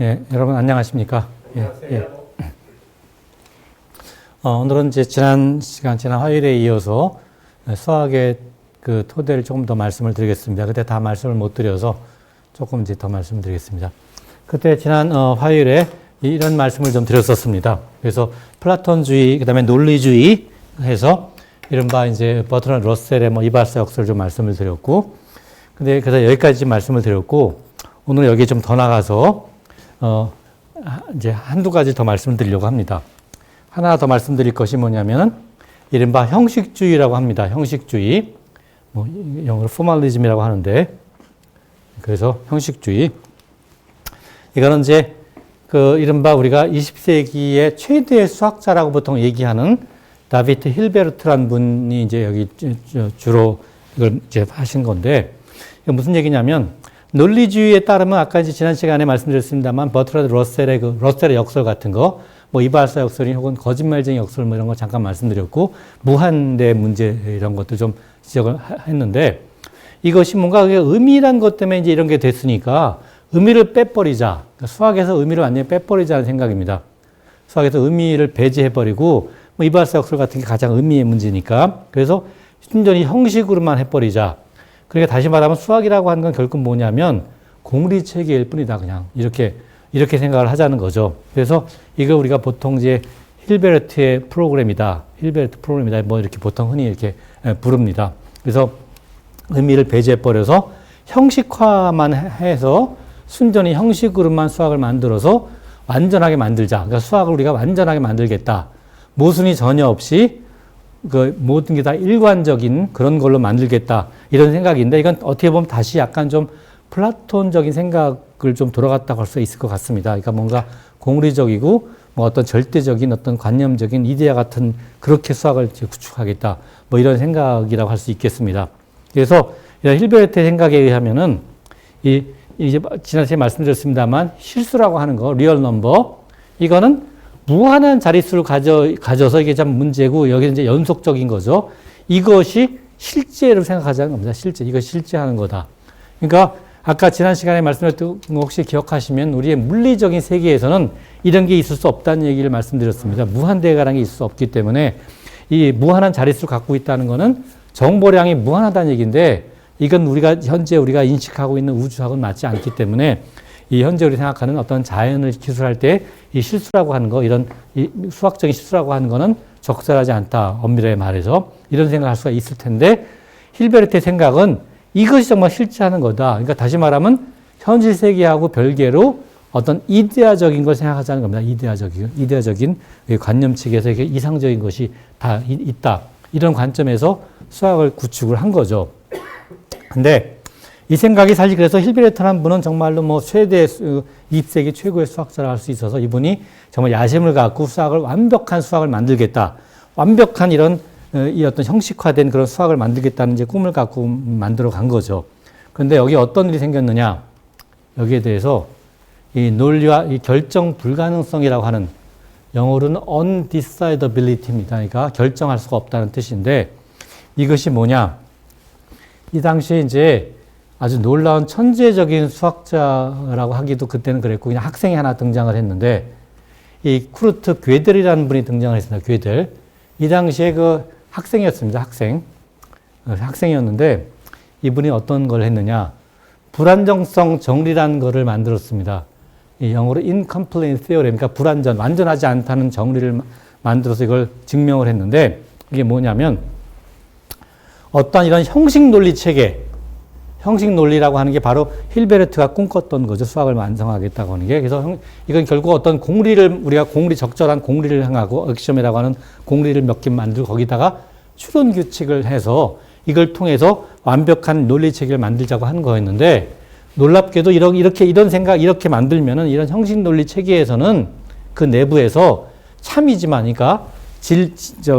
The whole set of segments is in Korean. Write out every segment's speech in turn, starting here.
예, 여러분 안녕하십니까? 안녕하세요. 예. 오늘은 이제 지난 화요일에 이어서 수학의 그 토대를 조금 더 말씀을 드리겠습니다. 그때 다 말씀을 못 드려서 조금 이제 더 말씀드리겠습니다. 그때 지난 화요일에 이런 말씀을 좀 드렸었습니다. 그래서 플라톤주의, 그 다음에 논리주의 해서 이른바 이제 버트런드 러셀의 이발사 역설을 좀 말씀을 드렸고, 근데 그래서 여기까지 말씀을 드렸고, 오늘 여기 좀 더 나가서 이제 한두 가지 더 말씀을 드리려고 합니다. 하나 더 말씀드릴 것이 뭐냐면은 이른바 형식주의라고 합니다. 형식주의. 영어로 포멀리즘이라고 하는데, 그래서 형식주의. 이거는 이제 그 이른바 우리가 20세기의 최대의 수학자라고 보통 얘기하는 다비트 힐베르트라는 분이 이제 여기 주로 이걸 이제 하신 건데, 이게 무슨 얘기냐면, 논리주의에 따르면 아까 이제 지난 시간에 말씀드렸습니다만 버트런드 러셀의 역설 같은 거, 이발사 역설이 혹은 거짓말쟁이 역설 이런 거 잠깐 말씀드렸고, 무한대 문제 이런 것도 좀 지적을 했는데, 이것이 뭔가 의미란 것 때문에 이제 이런 게 됐으니까 의미를 빼버리자. 그러니까 수학에서 의미를 완전히 빼버리자는 생각입니다. 수학에서 의미를 배제해버리고, 이발사 역설 같은 게 가장 의미의 문제니까. 그래서 순전히 형식으로만 해버리자. 그러니까 다시 말하면 수학이라고 하는 건 결국 뭐냐면 공리체계일 뿐이다. 그냥 이렇게 생각을 하자는 거죠. 그래서 이거 우리가 보통 이제 힐베르트의 프로그램이다. 힐베르트 프로그램이다. 이렇게 보통 흔히 이렇게 부릅니다. 그래서 의미를 배제해버려서 형식화만 해서 순전히 형식으로만 수학을 만들어서 완전하게 만들자. 그러니까 수학을 우리가 완전하게 만들겠다. 모순이 전혀 없이 그 모든 게 다 일관적인 그런 걸로 만들겠다. 이런 생각인데, 이건 어떻게 보면 다시 약간 좀 플라톤적인 생각을 좀 돌아갔다고 할 수 있을 것 같습니다. 그러니까 뭔가 공리적이고 어떤 절대적인 어떤 관념적인 이데아 같은 그렇게 수학을 구축하겠다. 이런 생각이라고 할 수 있겠습니다. 그래서 이런 힐베르트의 생각에 의하면은 이제 지난주에 말씀드렸습니다만 실수라고 하는 거, 리얼 넘버, 이거는 무한한 자릿수를 가져서 이게 참 문제고, 여기는 이제 연속적인 거죠. 이것이 실제로 생각하자는 겁니다. 이거 실제하는 거다. 그러니까 아까 지난 시간에 말씀드렸던 거 혹시 기억하시면 우리의 물리적인 세계에서는 이런 게 있을 수 없다는 얘기를 말씀드렸습니다. 무한대가라는 게 있을 수 없기 때문에 이 무한한 자릿수를 갖고 있다는 거는 정보량이 무한하다는 얘기인데, 이건 현재 우리가 인식하고 있는 우주하고는 맞지 않기 때문에 이 현재 우리 생각하는 어떤 자연을 기술할 때 이 실수라고 하는 거, 이런 이 수학적인 실수라고 하는 거는 적절하지 않다. 엄밀하게 말해서 이런 생각을 할 수가 있을 텐데, 힐베르트의 생각은 이것이 정말 실제하는 거다. 그러니까 다시 말하면 현실 세계하고 별개로 어떤 이데아적인 걸 생각하자는 겁니다. 이데아적인 관념 측에서 이게 이상적인 것이 다 있다. 이런 관점에서 수학을 구축을 한 거죠. 근데 이 생각이 사실 그래서 힐베르트라는 분은 정말로 최대 20세기 최고의 수학자라 할 수 있어서 이분이 정말 야심을 갖고 완벽한 수학을 만들겠다. 완벽한 이 어떤 형식화된 그런 수학을 만들겠다는 이제 꿈을 갖고 만들어 간 거죠. 그런데 여기 어떤 일이 생겼느냐. 여기에 대해서 이 논리와 이 결정 불가능성이라고 하는, 영어로는 undecidability입니다. 그러니까 결정할 수가 없다는 뜻인데, 이것이 뭐냐. 이 당시에 이제 아주 놀라운 천재적인 수학자라고 하기도 그때는 그랬고, 그냥 학생이 하나 등장을 했는데, 이 쿠르트 괴델이라는 분이 등장을 했습니다. 괴델. 이 당시에 그 학생이었습니다. 학생이었는데, 이분이 어떤 걸 했느냐. 불안정성 정리라는 거를 만들었습니다. 이 영어로 incomplete theorem, 그러니까 완전하지 않다는 정리를 만들어서 이걸 증명을 했는데, 이게 뭐냐면, 어떤 이런 형식 논리 체계, 형식 논리라고 하는 게 바로 힐베르트가 꿈꿨던 거죠. 수학을 완성하겠다고 하는 게. 그래서 이건 결국 어떤 우리가 적절한 공리를 향하고, 액시엄이라고 하는 공리를 몇 개 만들고 거기다가 추론 규칙을 해서 이걸 통해서 완벽한 논리 체계를 만들자고 하는 거였는데, 놀랍게도 이런 생각, 이렇게 만들면은 이런 형식 논리 체계에서는 그 내부에서 참이지만, 그러니까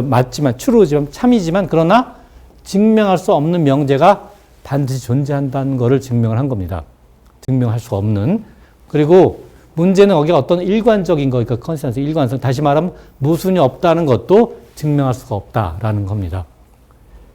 맞지만, true지만, 참이지만, 그러나 증명할 수 없는 명제가 반드시 존재한다는 것을 증명을 한 겁니다. 증명할 수 없는. 그리고 문제는 여기가 어떤 일관적인 거, 그러니까 컨센서스, 일관성, 다시 말하면 모순이 없다는 것도 증명할 수가 없다라는 겁니다.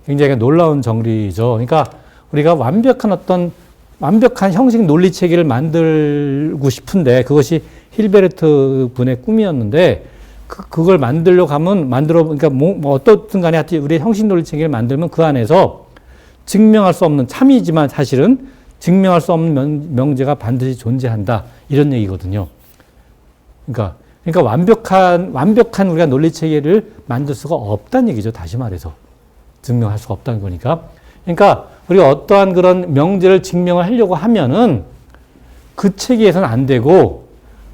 굉장히 놀라운 정리죠. 그러니까 우리가 완벽한 어떤 완벽한 형식 논리 체계를 만들고 싶은데 그것이 힐베르트 분의 꿈이었는데 그걸 만들려고 하면 그러니까 뭐 어떻든 간에 하여튼 우리의 형식 논리 체계를 만들면 그 안에서 증명할 수 없는 참이지만 사실은 증명할 수 없는 명제가 반드시 존재한다. 이런 얘기거든요. 그러니까 완벽한 우리가 논리 체계를 만들 수가 없다는 얘기죠. 다시 말해서. 증명할 수가 없다는 거니까. 그러니까 우리가 어떠한 그런 명제를 증명을 하려고 하면은 그 체계에서는 안 되고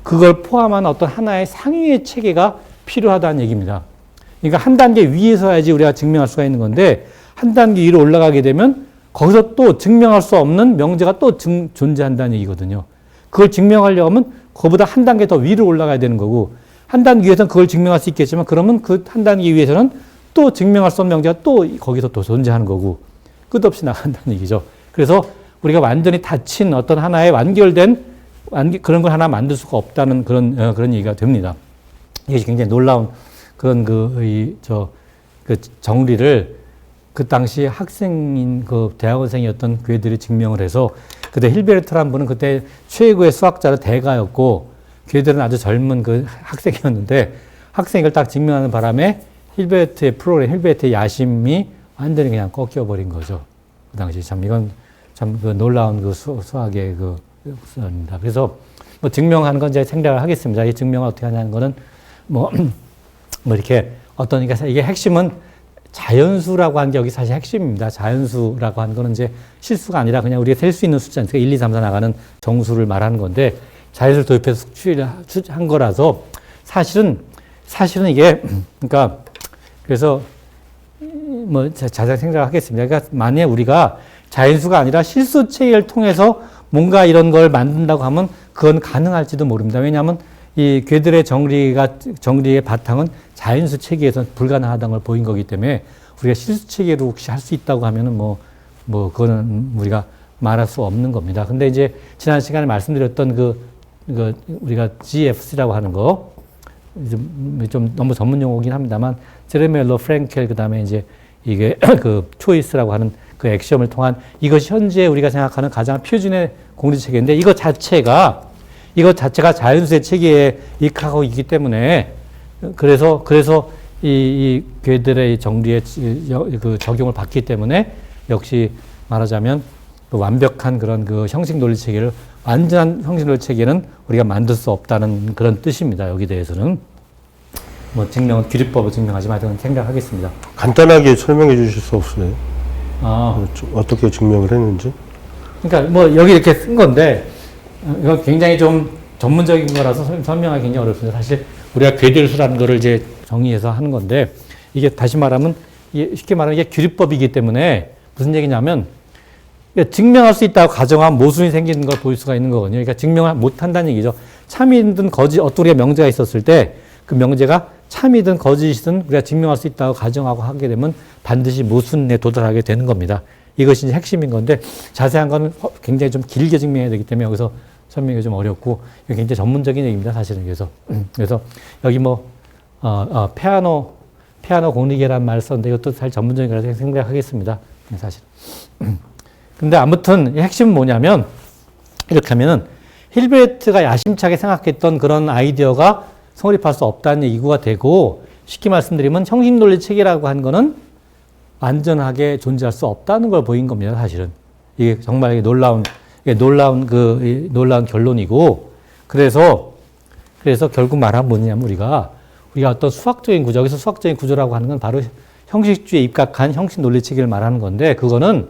그걸 포함한 어떤 하나의 상위의 체계가 필요하다는 얘기입니다. 그러니까 한 단계 위에서 해야지 우리가 증명할 수가 있는 건데 한 단계 위로 올라가게 되면 거기서 또 증명할 수 없는 명제가 또 존재한다는 얘기거든요. 그걸 증명하려고 하면 그보다 한 단계 더 위로 올라가야 되는 거고 한 단계 위에서는 그걸 증명할 수 있겠지만 그러면 그 한 단계 위에서는 또 증명할 수 없는 명제가 또 거기서 또 존재하는 거고 끝없이 나간다는 얘기죠. 그래서 우리가 완전히 닫힌 어떤 하나의 완결된 그런 걸 하나 만들 수가 없다는 그런 얘기가 됩니다. 이게 굉장히 놀라운 그런 그 정리를 그 당시 학생인 그 대학원생이었던 괴들이 증명을 해서 그때 힐베르트라는 분은 그때 최고의 수학자로 대가였고 괴들은 아주 젊은 그 학생이었는데 학생이 이걸 딱 증명하는 바람에 힐베르트의 야심이 완전히 그냥 꺾여버린 거죠. 그 당시 이건 참 그 놀라운 그 수학의 그 역사입니다. 그래서 뭐 증명하는 건 이제 생략을 하겠습니다. 이 증명을 어떻게 하냐는 거는 뭐 이렇게 그러니까 이게 핵심은 자연수라고 하는 게 여기 사실 핵심입니다. 자연수라고 하는 거는 이제 실수가 아니라 그냥 우리가 셀 수 있는 숫자니까 1, 2, 3, 4 나가는 정수를 말하는 건데 자연수를 도입해서 한 거라서 사실은 이게 그러니까 그래서 뭐 자세히 생각하겠습니다. 그러니까 만약에 우리가 자연수가 아니라 실수 체계를 통해서 뭔가 이런 걸 만든다고 하면 그건 가능할지도 모릅니다. 왜냐하면 이 괴들의 정리의 바탕은 자연수 체계에서 불가능하다는 걸 보인 거기 때문에 우리가 실수 체계로 혹시 할 수 있다고 하면은 그거는 우리가 말할 수 없는 겁니다. 근데 이제 지난 시간에 말씀드렸던 우리가 GFC라고 하는 거, 좀 너무 전문 용어긴 합니다만, 제레멜로, 프랭켈, 그 다음에 이제 이게 그 초이스라고 하는 그 액션을 통한 이것이 현재 우리가 생각하는 가장 표준의 공리 체계인데 이것 자체가 자연수의 체계에 입각하고 있기 때문에 그래서 이 괴들의 정리에 그 적용을 받기 때문에 역시 말하자면 그 완벽한 그런 그 형식 논리 체계를 완전한 형식 논리 체계는 우리가 만들 수 없다는 그런 뜻입니다. 여기 대해서는 뭐 증명은 규리법을 증명하지만 하여튼 생략하겠습니다. 간단하게 설명해 주실 수 없어요? 어떻게 증명을 했는지? 그러니까 뭐 여기 이렇게 쓴 건데 이거 굉장히 좀 전문적인 거라서 설명하기 굉장히 어렵습니다. 사실 우리가 괴들수라는 거를 이제 정의해서 하는 건데 이게 다시 말하면 쉽게 말하면 이게 규리법이기 때문에 무슨 얘기냐면 증명할 수 있다고 가정하면 모순이 생기는 걸 볼 수가 있는 거거든요. 그러니까 증명을 못 한다는 얘기죠. 참이든 거짓 어떤 우리가 명제가 있었을 때 그 명제가 참이든 거짓이든 우리가 증명할 수 있다고 가정하고 하게 되면 반드시 모순에 도달하게 되는 겁니다. 이것이 이제 핵심인 건데 자세한 거는 굉장히 좀 길게 증명해야 되기 때문에 여기서 설명이 좀 어렵고 굉장히 전문적인 얘기입니다. 사실은 그래서 여기 피아노 공리계란 말 썼는데 이것도 사실 전문적인 거라서 생략하겠습니다. 사실. 근데 아무튼 핵심은 뭐냐면 이렇게 하면은 힐베르트가 야심차게 생각했던 그런 아이디어가 성립할 수 없다는 얘기가 되고 쉽게 말씀드리면 형식논리 체계라고 하는 거는 완전하게 존재할 수 없다는 걸 보인 겁니다. 사실은 이게 정말 놀라운 결론이고 그래서 결국 말하면 뭐냐면 우리가 어떤 수학적인 구조 여기서 수학적인 구조라고 하는 건 바로 형식주의에 입각한 형식논리 체계를 말하는 건데 그거는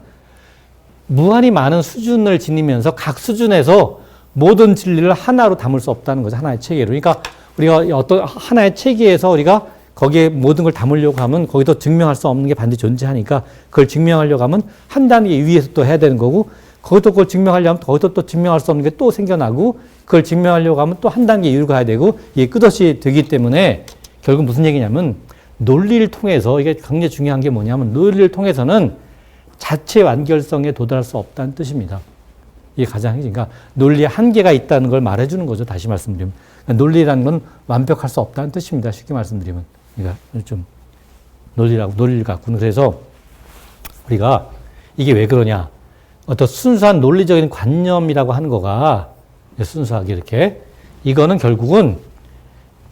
무한히 많은 수준을 지니면서 각 수준에서 모든 진리를 하나로 담을 수 없다는 거죠. 하나의 체계로. 그러니까 우리가 어떤 하나의 체계에서 우리가 거기에 모든 걸 담으려고 하면 거기도 증명할 수 없는 게 반드시 존재하니까 그걸 증명하려고 하면 한 단계 위에서 또 해야 되는 거고 거기도 그걸 증명하려면 거기도 또 증명할 수 없는 게 또 생겨나고 그걸 증명하려고 하면 또 한 단계 위로 가야 되고 이게 끝없이 되기 때문에 결국 무슨 얘기냐면 논리를 통해서 이게 굉장히 중요한 게 뭐냐면 논리를 통해서는 자체 완결성에 도달할 수 없다는 뜻입니다. 이게 가장 핵심. 그러니까 논리에 한계가 있다는 걸 말해주는 거죠. 다시 말씀드리면. 그러니까 논리라는 건 완벽할 수 없다는 뜻입니다. 쉽게 말씀드리면. 그러니까 좀 논리를 갖고는. 그래서 우리가 이게 왜 그러냐. 어떤 순수한 논리적인 관념이라고 하는 거가 순수하게 이렇게 이거는 결국은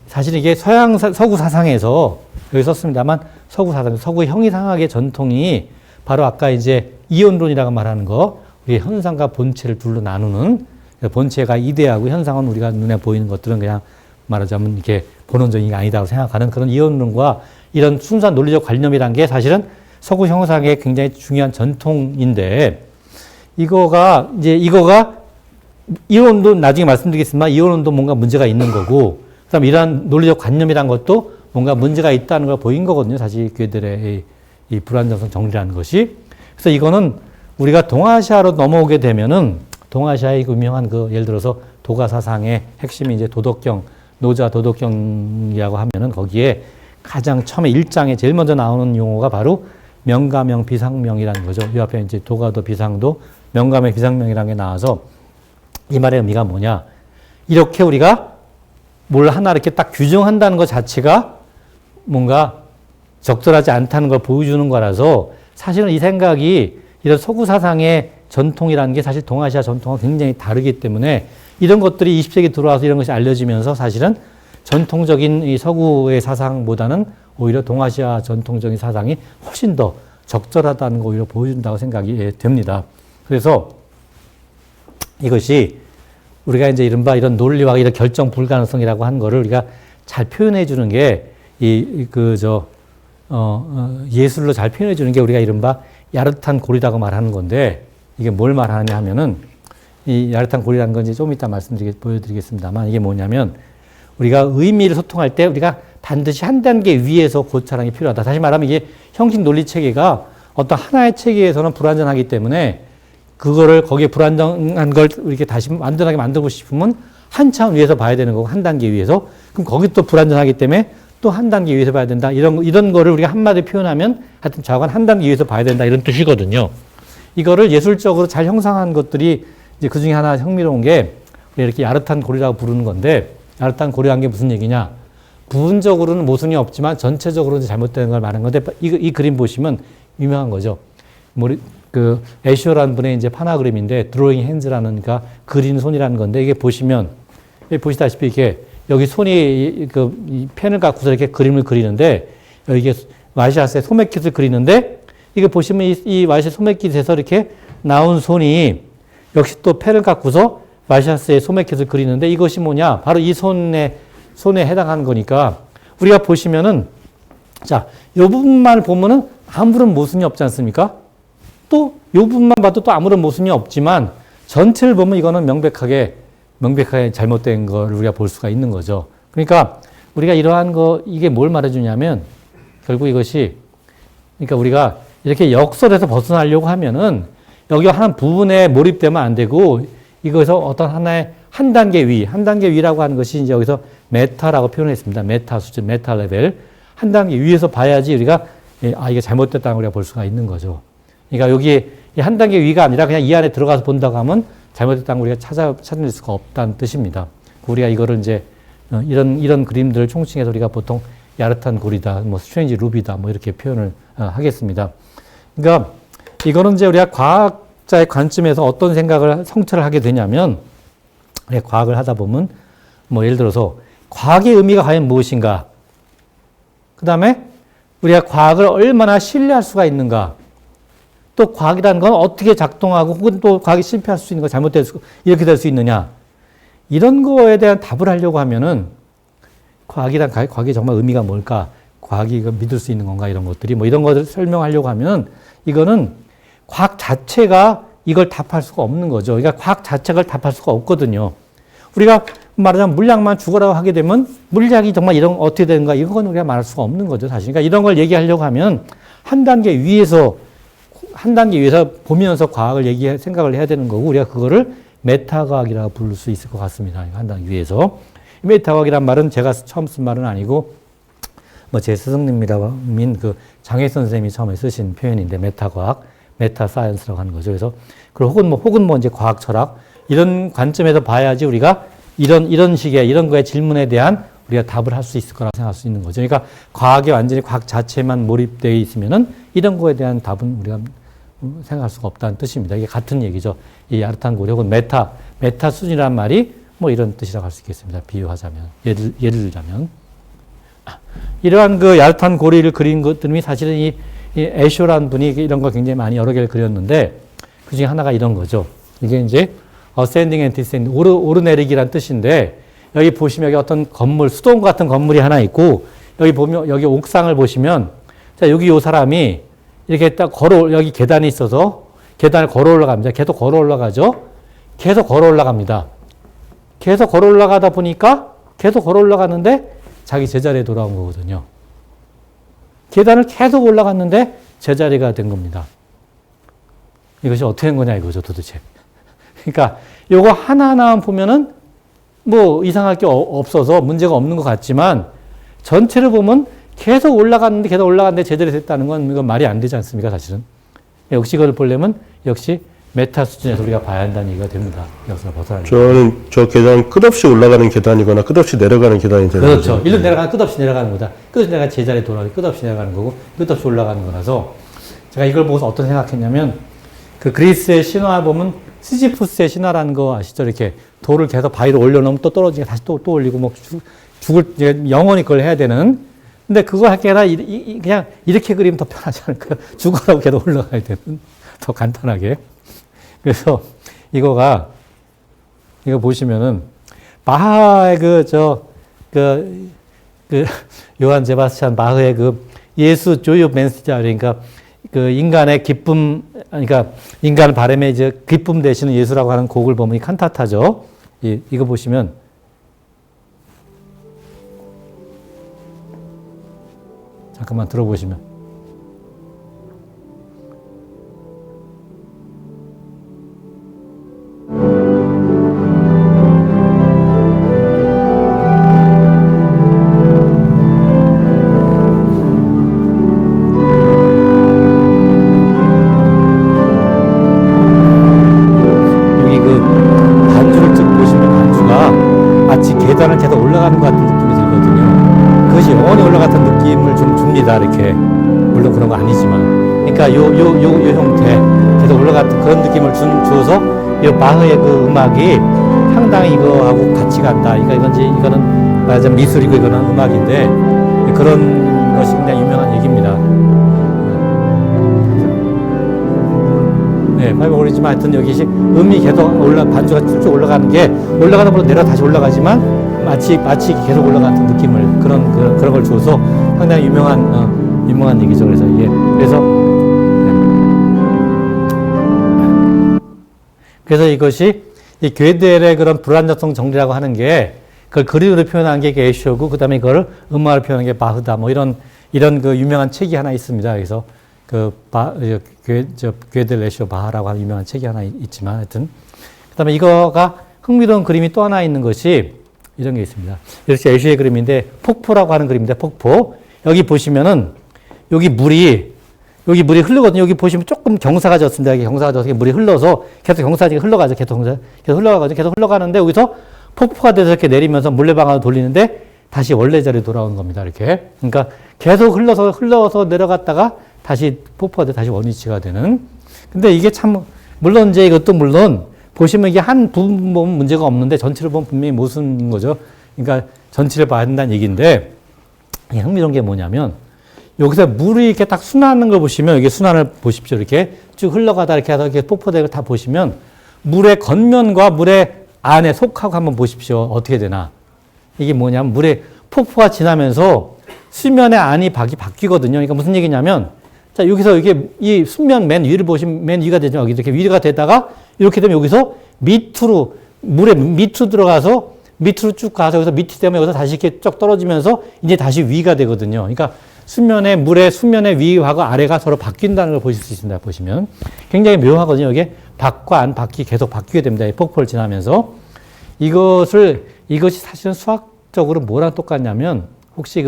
사실 이게 서구 사상에서 여기 썼습니다만 서구 사상, 서구 형이상학의 전통이 바로 아까 이제 이원론이라고 말하는 거, 우리 현상과 본체를 둘로 나누는 본체가 이데아고 현상은 우리가 눈에 보이는 것들은 그냥 말하자면 이렇게 본원적인 게 아니다고 생각하는 그런 이원론과 이런 순수한 논리적 관념이란 게 사실은 서구 형상의 굉장히 중요한 전통인데 이거가 이원도 나중에 말씀드리겠지만 이원론도 뭔가 문제가 있는 거고 그다음에 이러한 논리적 관념이란 것도 뭔가 문제가 있다는 걸 보인 거거든요. 사실 교회들의 이 불완전성 정리라는 것이. 그래서 이거는 우리가 동아시아로 넘어오게 되면은 동아시아의 유명한 그 예를 들어서 도가 사상의 핵심이 이제 도덕경, 노자 도덕경이라고 하면은 거기에 가장 처음에 1장에 제일 먼저 나오는 용어가 바로 명가명 비상명이라는 거죠. 이 앞에 이제 도가도 비상도 명가명 비상명이라는 게 나와서 이 말의 의미가 뭐냐. 이렇게 우리가 뭘 하나 이렇게 딱 규정한다는 것 자체가 뭔가 적절하지 않다는 걸 보여주는 거라서 사실은 이 생각이 이런 서구 사상의 전통이라는 게 사실 동아시아 전통과 굉장히 다르기 때문에 이런 것들이 20세기 들어와서 이런 것이 알려지면서 사실은 전통적인 이 서구의 사상보다는 오히려 동아시아 전통적인 사상이 훨씬 더 적절하다는 거 오히려 보여준다고 생각이 됩니다. 그래서 이것이 우리가 이제 이른바 이런 논리와 이런 결정 불가능성이라고 하는 거를 우리가 잘 표현해 주는 게 예술로 잘 표현해 주는 게 우리가 이른바 야릇한 고리라고 말하는 건데 이게 뭘 말하느냐 하면은 이 야릇한 고리라는 건 이제 좀 이따 보여드리겠습니다만 이게 뭐냐면 우리가 의미를 소통할 때 우리가 반드시 한 단계 위에서 고찰하는 게 필요하다. 다시 말하면 이게 형식 논리 체계가 어떤 하나의 체계에서는 불완전하기 때문에 그거를 거기에 불완전한 걸 이렇게 다시 완전하게 만들고 싶으면 한 차원 위에서 봐야 되는 거고 한 단계 위에서 그럼 거기 또 불완전하기 때문에 또 한 단계 위에서 봐야 된다. 이런 거를 우리가 한마디로 표현하면 하여튼 좌우간 한 단계 위에서 봐야 된다. 이런 뜻이거든요. 이거를 예술적으로 잘 형상한 것들이 이제 그 중에 하나 흥미로운 게 이렇게 야릇한 고리라고 부르는 건데 야릇한 고리란 게 무슨 얘기냐. 부분적으로는 모순이 없지만 전체적으로는 잘못되는 걸 말하는 건데 이 그림 보시면 유명한 거죠. 애쇼라는 분의 이제 판화 그림인데 드로잉 핸즈라는 그러니까 그리는 손이라는 건데 이게 보시면 보시다시피 이렇게 여기 손이 이 펜을 갖고서 이렇게 그림을 그리는데 이게 와시아스의 소매킷을 그리는데 이게 보시면 이 와시아 소매킷에서 이렇게 나온 손이 역시 또 펜을 갖고서 와시아스의 소매킷을 그리는데 이것이 뭐냐 바로 이 손에 해당하는 거니까 우리가 보시면은 자, 이 부분만 보면은 아무런 모순이 없지 않습니까? 또 이 부분만 봐도 또 아무런 모순이 없지만 전체를 보면 이거는 명백하게 잘못된 걸 우리가 볼 수가 있는 거죠. 그러니까 우리가 이러한 이게 뭘 말해주냐면 결국 이것이 그러니까 우리가 이렇게 역설에서 벗어나려고 하면은 여기 한 부분에 몰입되면 안 되고 이거에서 어떤 하나의 한 단계 위라고 하는 것이 이제 여기서 메타라고 표현했습니다. 메타 수준, 메타 레벨. 한 단계 위에서 봐야지 우리가 이게 잘못됐다는 우리가 볼 수가 있는 거죠. 그러니까 여기 한 단계 위가 아니라 그냥 이 안에 들어가서 본다고 하면 잘못됐다는 걸 우리가 찾아낼 수가 없다는 뜻입니다. 우리가 이거를 이제 이런 그림들을 총칭해서 우리가 보통 야릇한 고리다, 스트레인지 루비다, 이렇게 표현을 하겠습니다. 그러니까 이거는 이제 우리가 과학자의 관점에서 어떤 생각을 성찰을 하게 되냐면 우리가 과학을 하다 보면 예를 들어서 과학의 의미가 과연 무엇인가? 그 다음에 우리가 과학을 얼마나 신뢰할 수가 있는가? 또 과학이라는 건 어떻게 작동하고 혹은 또 과학이 실패할 수 있는 거 이렇게 될 수 있느냐. 이런 거에 대한 답을 하려고 하면은 과학이 정말 의미가 뭘까? 과학이 믿을 수 있는 건가? 이런 것들이 이런 것을 설명하려고 하면은 이거는 과학 자체가 이걸 답할 수가 없는 거죠. 그러니까 과학 자체가 답할 수가 없거든요. 우리가 말하자면 물약만 죽어라고 하게 되면 물약이 정말 어떻게 되는가? 이건 우리가 말할 수가 없는 거죠. 사실. 그러니까 이런 걸 얘기하려고 하면 한 단계 위에서 보면서 과학을 생각을 해야 되는 거고, 우리가 그거를 메타과학이라고 부를 수 있을 것 같습니다. 한 단계 위에서. 메타과학이란 말은 제가 처음 쓴 말은 아니고, 제 스승님이라민 장혜 선생님이 처음에 쓰신 표현인데, 메타과학, 메타사이언스라고 하는 거죠. 그래서, 혹은 이제 과학 철학, 이런 관점에서 봐야지 우리가 이런 식의, 이런 거의 질문에 대한 우리가 답을 할 수 있을 거라고 생각할 수 있는 거죠. 그러니까 과학에 완전히 과학 자체만 몰입되어 있으면은 이런 거에 대한 답은 우리가 생각할 수가 없다는 뜻입니다. 이게 같은 얘기죠. 이 야릇한 고리 혹은 메타 수준이란 말이 뭐 이런 뜻이라고 할 수 있겠습니다. 비유하자면, 예를 들자면. 이러한 그 야릇한 고리를 그린 것들이 사실은 이 에쇼라는 분이 이런 걸 굉장히 많이 여러 개를 그렸는데 그 중에 하나가 이런 거죠. 이게 이제 ascending and descending, 오르내리기란 뜻인데 여기 보시면 여기 어떤 건물, 수동 같은 건물이 하나 있고 여기 보면 여기 옥상을 보시면 자, 여기 요 사람이 이렇게 딱 여기 계단이 있어서 계단을 걸어 올라갑니다. 계속 걸어 올라가죠. 계속 걸어 올라갑니다. 계속 걸어 올라가다 보니까 계속 걸어 올라가는데 자기 제자리에 돌아온 거거든요. 계단을 계속 올라갔는데 제자리가 된 겁니다. 이것이 어떻게 된 거냐 이거죠, 도대체. 그러니까 요거 하나하나 보면은 뭐 이상할 게 없어서 문제가 없는 것 같지만 전체를 보면 계속 올라갔는데 제자리 됐다는 건 이건 말이 안 되지 않습니까, 사실은. 역시 이걸 보려면 역시 메타 수준에서 우리가 봐야 한다는 얘기가 됩니다. 여기서 벗어나는. 저는 저 계단 끝없이 올라가는 계단이거나 끝없이 내려가는 계단이 되는 그렇죠. 거죠. 일로 내려가면 끝없이 내려가는 거다. 끝없이 내려가 제자리에 돌아가는 끝없이 내려가는 거고 끝없이 올라가는 거라서 제가 이걸 보고서 어떤 생각했냐면 그 그리스의 신화 보면 시지푸스의 신화라는 거 아시죠? 이렇게 돌을 계속 바위로 올려놓으면 또 떨어지게 다시 또 올리고 뭐 이제 영원히 그걸 해야 되는. 근데 그거 할 게 아니라 그냥 이렇게 그리면 더 편하지 않을까요? 죽으라고 계속 올라가야 되는. 더 간단하게. 그래서 이거 보시면은 바하의 요한 세바스찬 바흐의 그 예수 조유 맨스자 그러니까 그 인간의 기쁨, 그러니까 인간 바람에 이제 기쁨 되시는 예수라고 하는 곡을 보면 이 칸타타죠. 이거 보시면 잠깐만 들어보시면. 여기 그 반주를 쭉 보시면 반주가 마치 계단을 계속 올라가는 것 같은 느낌이 들거든요. 그것이 영원히 올라갔던 느낌을 좀 줍니다. 이렇게. 물론 그런 거 아니지만. 그러니까 요 형태. 계속 올라갔던 그런 느낌을 주어서 이 바흐의 그 음악이 상당히 이거하고 같이 간다. 이거는 말하자면 미술이고 이거는 음악인데 그런 것이 굉장히 유명한 얘기입니다. 네, 발명 오리지만 하여튼 여기 음이 계속 반주가 쭉쭉 올라가는 게 올라가다 보면 내려 다시 올라가지만 마치 계속 올라가는 느낌을 그런 걸 주어서 상당히 유명한 얘기죠. 그래서 이것이 이 괴델의 그런 불완전성 정리라고 하는 게 그걸 그림으로 표현한 게 에쇼고 그다음에 그걸 음악으로 표현한 게 바흐다. 뭐 이런 그 유명한 책이 하나 있습니다. 그래서 괴델 에쇼 바하라고 하는 유명한 책이 하나 있지만 하여튼 그다음에 이거가 흥미로운 그림이 또 하나 있는 것이 이런 게 있습니다. 이것이 에쇼의 그림인데 폭포라고 하는 그림인데 폭포. 여기 보시면은 여기 물이 흐르거든요. 여기 보시면 조금 경사가 졌습니다. 여기 경사가 져서 물이 흘러서 계속 경사가 흘러가죠. 계속 흘러가는데 여기서 폭포가 돼서 이렇게 내리면서 물레방아를 돌리는데 다시 원래 자리에 돌아오는 겁니다. 이렇게. 그러니까 계속 흘러서 내려갔다가 다시 폭포가 돼 다시 원위치가 되는. 근데 이게 참 물론 이제 이것도 물론 보시면 이게 한 부분 보면 문제가 없는데 전체를 보면 분명히 모순인 거죠. 그러니까 전체를 봐야 한다는 얘기인데 흥미로운 게 뭐냐면 여기서 물이 이렇게 딱 순환하는 걸 보시면 여기 순환을 보십시오. 이렇게 쭉 흘러가다 이렇게 해서 이렇게 폭포대를 다 보시면 물의 겉면과 물의 안에 속하고 한번 보십시오. 어떻게 되나. 이게 뭐냐면 물의 폭포가 지나면서 수면의 안이 바뀌거든요. 그러니까 무슨 얘기냐면 자, 여기서 이게 이 수면 맨 위를 보시면 맨 위가 되죠. 여기 이렇게 위가 되다가 이렇게 되면 여기서 물의 밑으로 들어가서 밑으로 쭉 가서 여기서 밑이 되면 여기서 다시 이렇게 쭉 떨어지면서 이제 다시 위가 되거든요. 그러니까 물의 수면의 위하고 아래가 서로 바뀐다는 걸 보실 수 있습니다. 보시면. 굉장히 묘하거든요. 이게 밖과 안 계속 바뀌게 됩니다. 이 폭포를 지나면서. 이것이 사실은 수학적으로 뭐랑 똑같냐면 혹시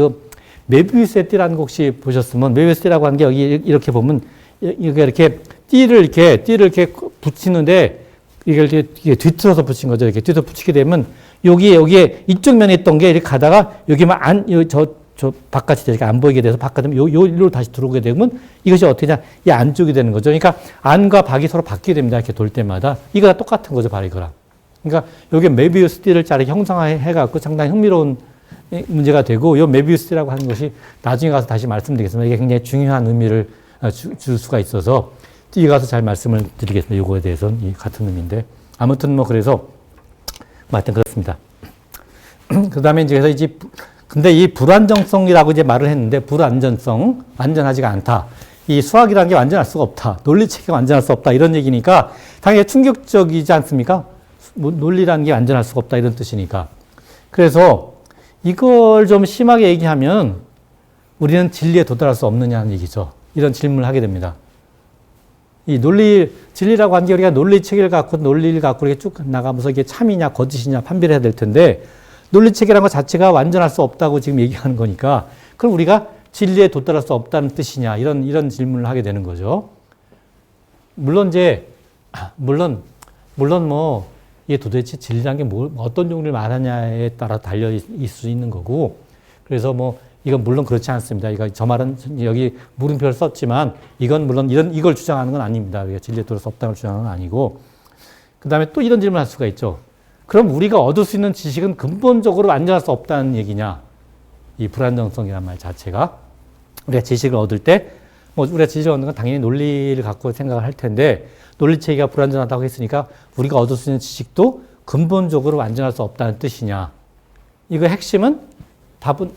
메비우스의 띠라는 거 혹시 보셨으면 메비우스 띠라고 하는 게 여기 이렇게 보면 이렇게 띠를 이렇게 붙이는데 이게 뒤틀어서 붙인 거죠. 이렇게 뒤틀어 붙이게 되면 여기에 이쪽 면에 있던 게 이렇게 가다가 여기만 저 바깥이 이렇게 안 보이게 돼서 바깥에 요로 다시 들어오게 되면 이것이 어떻게 되냐, 이 안쪽이 되는 거죠. 그러니까 안과 밖이 서로 바뀌게 됩니다. 이렇게 돌 때마다. 이거랑 똑같은 거죠, 바로 이거랑. 그러니까 여기 메비우스 띠를 자르게 형상화해 갖고 상당히 흥미로운 문제가 되고, 이 메비우스 띠라고 하는 것이 나중에 가서 다시 말씀드리겠습니다. 이게 굉장히 중요한 의미를 줄 수가 있어서 뒤에 가서 잘 말씀을 드리겠습니다. 이거에 대해서는 이 같은 의미인데, 아무튼 뭐 그래서 하여튼 그렇습니다. 그 다음에 이제 그래서 이제 근데 이 불안정성이라고 이제 말을 했는데, 불안전성, 완전하지가 않다. 이 수학이라는 게 완전할 수가 없다. 논리 체계가 완전할 수 없다. 이런 얘기니까 당연히 충격적이지 않습니까? 논리라는 게 완전할 수가 없다. 이런 뜻이니까. 그래서 이걸 좀 심하게 얘기하면 우리는 진리에 도달할 수 없느냐는 얘기죠. 이런 질문을 하게 됩니다. 이 진리라고 하는 게 우리가 논리 체계를 갖고 논리를 갖고 이렇게 쭉 나가면서 이게 참이냐 거짓이냐 판별을 해야 될 텐데, 논리 체계라는 것 자체가 완전할 수 없다고 지금 얘기하는 거니까, 그럼 우리가 진리에 도달할 수 없다는 뜻이냐, 이런 질문을 하게 되는 거죠. 물론 뭐 이게 도대체 진리라는 게 어떤 종류를 말하냐에 따라 달려 있을 수 있는 거고, 그래서 뭐 이건 물론 그렇지 않습니다. 저 말은 여기 물음표를 썼지만 이건 물론 이걸 주장하는 건 아닙니다. 진리에 도달할 수 없다는 걸 주장하는 건 아니고, 그 다음에 또 이런 질문을 할 수가 있죠. 그럼 우리가 얻을 수 있는 지식은 근본적으로 완전할 수 없다는 얘기냐? 이 불안정성이란 말 자체가. 우리가 지식을 얻을 때, 뭐 우리가 지식을 얻는 건 당연히 논리를 갖고 생각을 할 텐데, 논리 체계가 불완전하다고 했으니까 우리가 얻을 수 있는 지식도 근본적으로 완전할 수 없다는 뜻이냐? 이거 핵심은 답은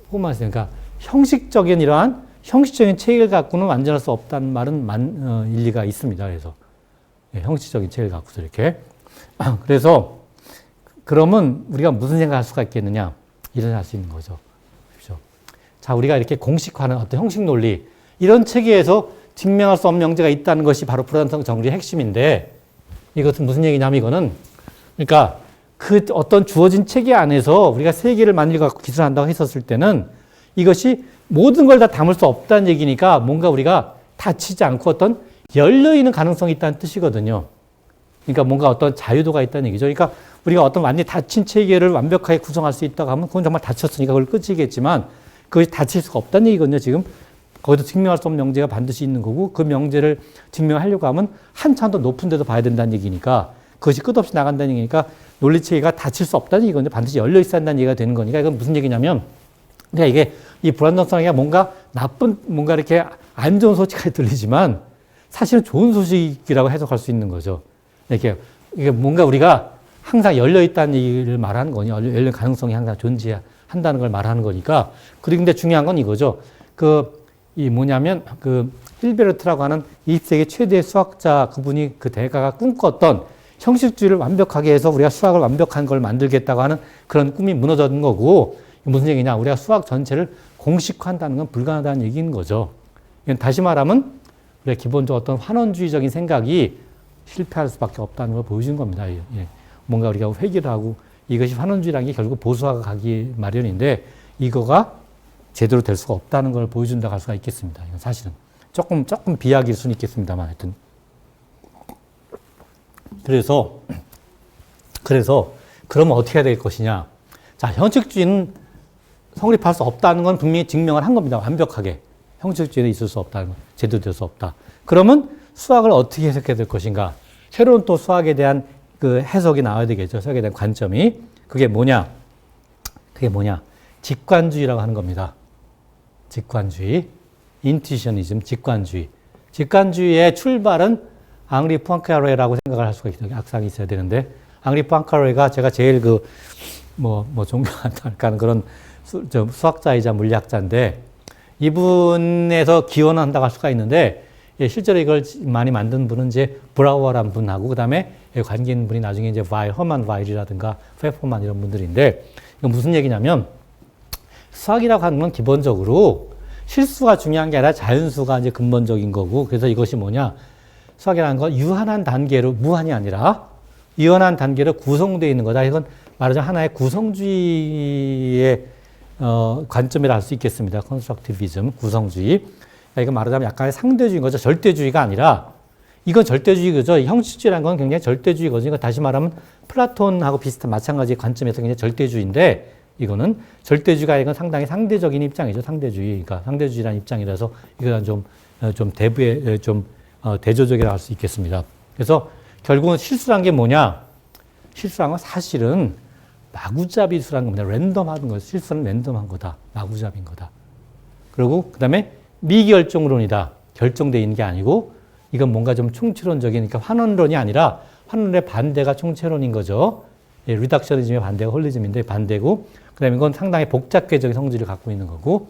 뭐만 있어요. 그러니까 형식적인 체계를 갖고는 완전할 수 없다는 말은 일리가 있습니다. 그래서 형식적인 체계를 갖고서 이렇게. 그래서 그러면 우리가 무슨 생각할 수가 있겠느냐? 이런 할 수 있는 거죠. 그렇죠? 자, 우리가 이렇게 공식화하는 어떤 형식 논리, 이런 체계에서 증명할 수 없는 명제가 있다는 것이 바로 불안정 정리의 핵심인데, 이것은 무슨 얘기냐면 이거는, 그러니까 그 어떤 주어진 체계 안에서 우리가 세계를 만일 갖고 기술한다고 했었을 때는 이것이 모든 걸 다 담을 수 없다는 얘기니까 뭔가 우리가 닫히지 않고 어떤 열려있는 가능성이 있다는 뜻이거든요. 그러니까 뭔가 어떤 자유도가 있다는 얘기죠. 그러니까 우리가 어떤 완전히 닫힌 체계를 완벽하게 구성할 수 있다고 하면 그건 정말 닫혔으니까 그걸 끝이겠지만, 그것이 닫힐 수가 없다는 얘기거든요. 지금 거기서 증명할 수 없는 명제가 반드시 있는 거고, 그 명제를 증명하려고 하면 한참 더 높은 데도 봐야 된다는 얘기니까, 그것이 끝없이 나간다는 얘기니까 논리체계가 닫힐 수 없다는 얘기거든요. 반드시 열려 있어야 한다는 얘기가 되는 거니까, 이건 무슨 얘기냐면, 그러니까 이게 이 불안정성이 뭔가 뭔가 이렇게 안 좋은 소식까지 들리지만 사실은 좋은 소식이라고 해석할 수 있는 거죠. 이게 뭔가 우리가 항상 열려 있다는 얘기를 말하는 거니, 열린 가능성이 항상 존재한다는 걸 말하는 거니까. 그런데 중요한 건 이거죠. 뭐냐면 힐베르트라고 하는 20세기 최대의 수학자, 그분이 그 대가가 꿈꿨던 형식주의를 완벽하게 해서 우리가 수학을 완벽한 걸 만들겠다고 하는 그런 꿈이 무너졌는 거고, 무슨 얘기냐? 우리가 수학 전체를 공식화한다는 건 불가능하다는 얘기인 거죠. 다시 말하면 우리가 기본적으로 어떤 환원주의적인 생각이 실패할 수밖에 없다는 걸 보여주는 겁니다. 예. 뭔가 우리가 회귀를 하고, 이것이 환원주의라는 게 결국 보수화가 가기 마련인데 이거가 제대로 될 수가 없다는 걸 보여준다고 할 수가 있겠습니다. 이건 사실은 조금 비약일 수는 있겠습니다만, 하여튼. 그래서 그러면 어떻게 해야 될 것이냐? 자, 형식주의는 성립할 수 없다는 건 분명히 증명을 한 겁니다. 완벽하게. 형식주의는 있을 수 없다는 건, 제대로 될 수 없다. 그러면 수학을 어떻게 해석해야 될 것인가? 새로운 또 수학에 대한 그 해석이 나와야 되겠죠. 수학에 대한 관점이. 그게 뭐냐? 직관주의라고 하는 겁니다. 직관주의. 인투이셔니즘, 직관주의. 직관주의의 출발은 앙리 푸앙카레라고 생각을 할 수가 있어요. 악상이 있어야 되는데, 앙리 푸앙카레가 제가 제일 존경한다는 그런 수학자이자 물리학자인데, 이분에서 기원을 한다고 할 수가 있는데, 실제로 이걸 많이 만든 분은 이제 브라우어라는 분하고, 그 다음에 관계 있는 분이 나중에 이제 허만 와일이라든가 페퍼만 이런 분들인데, 이건 무슨 얘기냐면, 수학이라고 하는 건 기본적으로 실수가 중요한 게 아니라 자연수가 이제 근본적인 거고, 그래서 이것이 뭐냐? 수학이라는 건 유한한 단계로, 무한이 아니라 유한한 단계로 구성되어 있는 거다. 이건 말하자면 하나의 구성주의의 관점이라 할 수 있겠습니다. 컨스트럭티비즘, 구성주의. 이거 말하자면 약간의 상대주의인 거죠. 절대주의가 아니라 이건 절대주의죠. 형식주의라는 건 굉장히 절대주의거든요. 다시 말하면 플라톤하고 비슷한 마찬가지의 관점에서 굉장히 절대주의인데 이거는 절대주의가 아니고 상당히 상대적인 입장이죠. 상대주의. 그러니까 상대주의라는 입장이라서 이거는 좀 대부의 대조적이라고 할 수 있겠습니다. 그래서 결국은 실수란 게 뭐냐? 실수란 건 사실은 마구잡이수란 겁니다. 랜덤하는 거. 실수는 랜덤한 거다. 마구잡이인 거다. 그리고 그 다음에 미결정론이다. 결정되어 있는 게 아니고 이건 뭔가 좀 총체론적인, 그러니까 환원론이 아니라 환원의 반대가 총체론인 거죠. 예, 리덕셔니즘의 반대가 홀리즘인데 반대고, 그 다음에 이건 상당히 복잡계적인 성질을 갖고 있는 거고,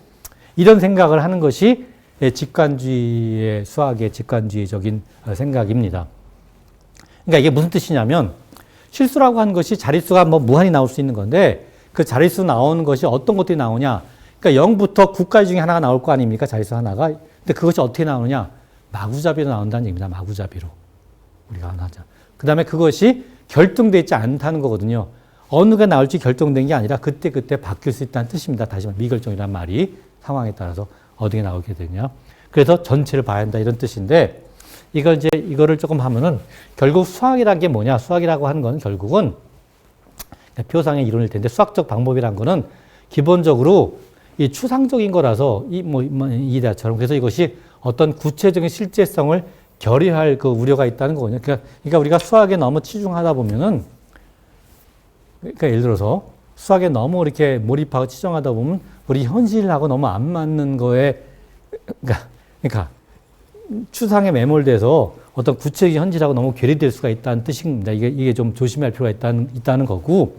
이런 생각을 하는 것이 직관주의의, 수학의 직관주의적인 생각입니다. 그러니까 이게 무슨 뜻이냐면, 실수라고 하는 것이 자릿수가 뭐 무한히 나올 수 있는 건데, 그 자릿수 나오는 것이 어떤 것들이 나오냐? 그러니까 0부터 9까지 중에 하나가 나올 거 아닙니까? 자릿수 하나가. 근데 그것이 어떻게 나오느냐? 마구잡이로 나온다는 얘기입니다. 마구잡이로. 우리가 하자. 그 다음에 그것이 결정되어 있지 않다는 거거든요. 어느 게 나올지 결정된 게 아니라 그때그때 바뀔 수 있다는 뜻입니다. 다시 말해 미결정이라는 말이 상황에 따라서 어떻게 나오게 되냐. 그래서 전체를 봐야 한다 이런 뜻인데 이거를 조금 하면은 결국 수학이라는 게 뭐냐. 수학이라고 하는 건 결국은 표상의 이론일 텐데 수학적 방법이란 거는 기본적으로 이 추상적인 거라서 이다처럼 그래서 이것이 어떤 구체적인 실제성을 결여할 그 우려가 있다는 거거든요. 그러니까 우리가 수학에 너무 치중하다 보면은, 그러니까 예를 들어서 수학에 너무 이렇게 몰입하고 치중하다 보면 우리 현실하고 너무 안 맞는 거에, 그러니까 추상에 매몰돼서 어떤 구체적인 현실하고 너무 괴리될 수가 있다는 뜻입니다. 이게 좀 조심할 필요가 있다는 거고,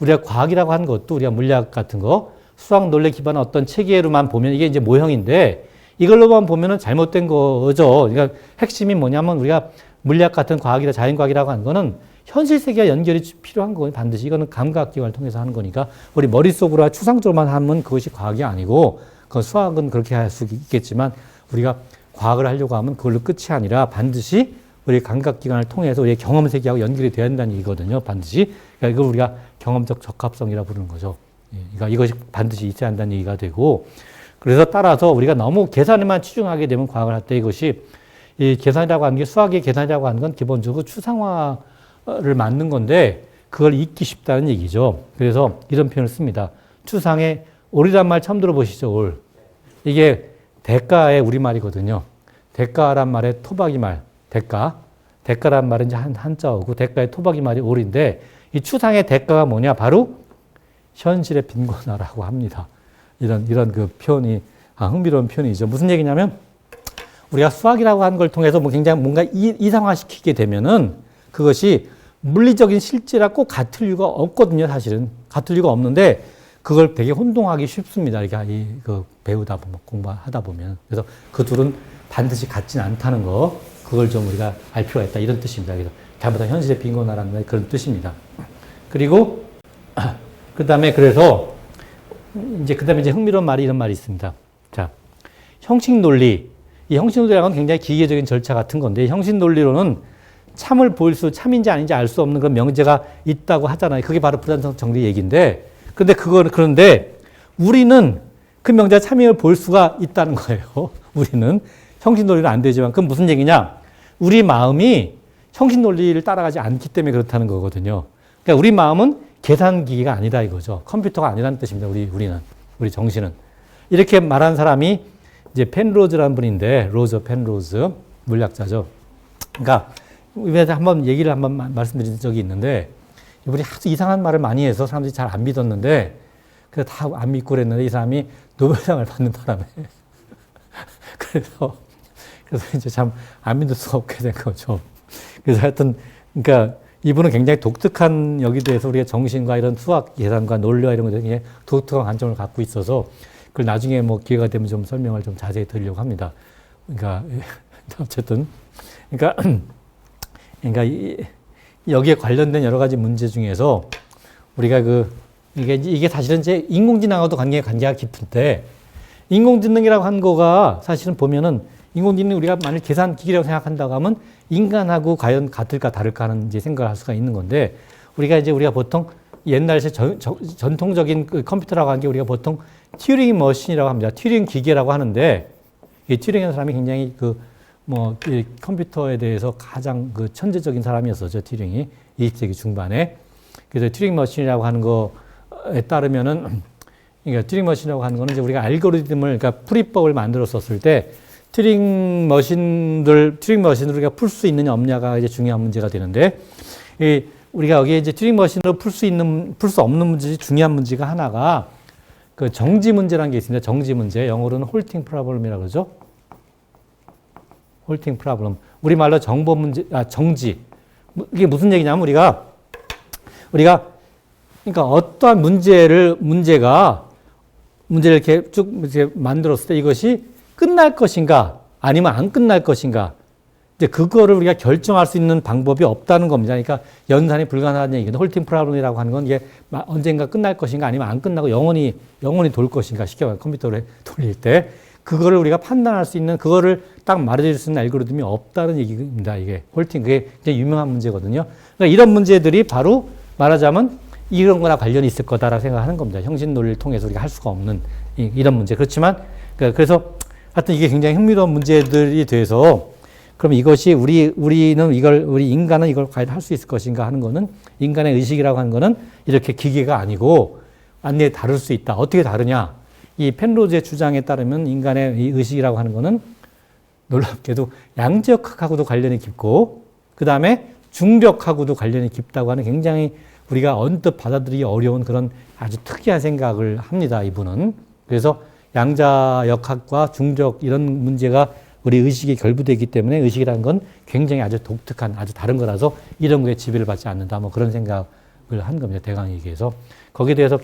우리가 과학이라고 하는 것도 우리가 물리학 같은 거, 수학 논리 기반의 어떤 체계로만 보면 이게 이제 모형인데, 이걸로만 보면은 잘못된 거죠. 그러니까 핵심이 뭐냐면 우리가 물리학 같은 과학이나 자연과학이라고 하는 거는 현실 세계와 연결이 필요한 거예요. 반드시. 이거는 감각기관을 통해서 하는 거니까 우리 머릿속으로 추상적으로만 하면 그것이 과학이 아니고 그 수학은 그렇게 할 수 있겠지만 우리가 과학을 하려고 하면 그걸로 끝이 아니라 반드시 우리 감각기관을 통해서 우리의 경험 세계하고 연결이 돼야 한다는 얘기거든요. 반드시. 그러니까 이걸 우리가 경험적 적합성이라고 부르는 거죠. 그러니까 이것이 반드시 있어야 한다는 얘기가 되고 그래서 따라서 우리가 너무 계산에만 치중하게 되면 과학을 할 때 이것이 이 계산이라고 하는 게 수학의 계산이라고 하는 건 기본적으로 추상화를 맞는 건데 그걸 잊기 쉽다는 얘기죠. 그래서 이런 표현을 씁니다. 추상의 올이란 말 처음 들어보시죠? 올. 이게 대가의 우리말이거든요. 대가란 말의 토박이 말, 대가란 말은 이제 한자어고 대가의 토박이 말이 올인데 이 추상의 대가가 뭐냐? 바로 현실의 빈곤화라고 합니다. 이런 그 표현이, 흥미로운 표현이죠. 무슨 얘기냐면, 우리가 수학이라고 하는 걸 통해서 굉장히 뭔가 이상화시키게 되면은 그것이 물리적인 실제라 꼭 같을 이유가 없거든요, 사실은. 같을 이유가 없는데, 그걸 되게 혼동하기 쉽습니다. 이렇게 배우다 보면, 공부하다 보면. 그래서 그 둘은 반드시 같지는 않다는 거, 그걸 좀 우리가 알 필요가 있다. 이런 뜻입니다. 그래서 잘못한 현실의 빈곤화라는 그런 뜻입니다. 그리고, 그 다음에 이제 흥미로운 말이 이런 말이 있습니다. 자, 형식 논리. 이 형식 논리라는 건 굉장히 기계적인 절차 같은 건데, 형식 논리로는 참을 보일 참인지 아닌지 알 수 없는 그런 명제가 있다고 하잖아요. 그게 바로 불완성 정리 얘기인데, 그런데 우리는 그 명제가 참임을 볼 수가 있다는 거예요. 우리는 형식 논리는 안 되지만, 그건 무슨 얘기냐? 우리 마음이 형식 논리를 따라가지 않기 때문에 그렇다는 거거든요. 그러니까 우리 마음은 계산기기가 아니다 이거죠. 컴퓨터가 아니라는 뜻입니다. 우리 정신은. 이렇게 말한 사람이 이제 펜로즈라는 분인데, 펜로즈, 물리학자죠. 그러니까, 이번에 한번 말씀드린 적이 있는데, 이분이 아주 이상한 말을 많이 해서 사람들이 잘 안 믿었는데, 그래서 다 안 믿고 그랬는데, 이 사람이 노벨상을 받는 바람에. 그래서 이제 참 안 믿을 수가 없게 된 거죠. 그래서 하여튼, 그러니까, 이분은 굉장히 독특한 여기에 대해서 우리가 정신과 이런 수학 계산과 논리와 이런 것에 독특한 관점을 갖고 있어서 그걸 나중에 기회가 되면 좀 설명을 좀 자세히 드리려고 합니다. 그러니까 어쨌든 그러니까 여기에 관련된 여러 가지 문제 중에서 우리가 이게 사실은 이제 인공지능하고도 관계가 깊은데 인공지능이라고 한 거가 사실은 보면은 인공지능이 우리가 만일 계산기기라고 생각한다고 하면 인간하고 과연 같을까 다를까 하는 이제 생각을 할 수가 있는 건데 우리가 보통 옛날에 전통적인 그 컴퓨터라고 하는 게 우리가 보통 튜링 머신이라고 합니다. 튜링 기계라고 하는데 이 튜링하는 사람이 굉장히 뭐, 이 컴퓨터에 대해서 가장 그 천재적인 사람이었었죠, 튜링이. 20세기 중반에. 그래서 튜링 머신이라고 하는 거에 따르면은, 그러니까 튜링 머신이라고 하는 거는 이제 우리가 알고리즘을, 그러니까 풀이법을 만들었었을 때, 튜링 머신을 우리가 풀 수 있느냐 없냐가 이제 중요한 문제가 되는데, 우리가 여기에 이제 튜링 머신으로 풀 수 없는 문제, 중요한 문제가 하나가 그 정지 문제라는 게 있습니다. 정지 문제. 영어로는 홀팅 프로블럼이라고 그러죠. 홀팅 프로블럼. 우리말로 정보 문제, 정지. 이게 무슨 얘기냐면 우리가 그러니까 어떠한 문제를 이렇게 쭉 이렇게 만들었을 때 이것이 끝날 것인가 아니면 안 끝날 것인가. 이제 그거를 우리가 결정할 수 있는 방법이 없다는 겁니다. 그러니까 연산이 불가능하다는 얘기거든요. 홀팅 프로블럼이라고 하는 건 이게 언젠가 끝날 것인가 아니면 안 끝나고 영원히 돌 것인가. 쉽게 말하면 컴퓨터를 돌릴 때 그거를 우리가 판단할 수 있는 그거를 딱 말해줄 수 있는 알고리즘이 없다는 얘기입니다. 이게 홀팅 그게 굉장히 유명한 문제거든요. 그러니까 이런 문제들이 바로 말하자면 이런 거나 관련이 있을 거다라고 생각하는 겁니다. 형식 논리를 통해서 우리가 할 수가 없는 이런 문제. 그렇지만 그래서 하여튼 이게 굉장히 흥미로운 문제들이 돼서 그럼 이것이 우리 인간은 이걸 과연 할 수 있을 것인가 하는 거는 인간의 의식이라고 하는 거는 이렇게 기계가 아니고 완전히 다를 수 있다. 어떻게 다르냐? 이 펜로즈의 주장에 따르면 인간의 이 의식이라고 하는 거는 놀랍게도 양적학하고도 관련이 깊고 그 다음에 중력하고도 관련이 깊다고 하는 굉장히 우리가 언뜻 받아들이기 어려운 그런 아주 특이한 생각을 합니다. 이분은. 그래서 양자역학과 중력 이런 문제가 우리 의식에 결부되기 때문에 의식이라는 건 굉장히 아주 독특한 아주 다른 거라서 이런 거에 지배를 받지 않는다. 뭐 그런 생각을 한 겁니다. 대강에게서. 거기에 대해서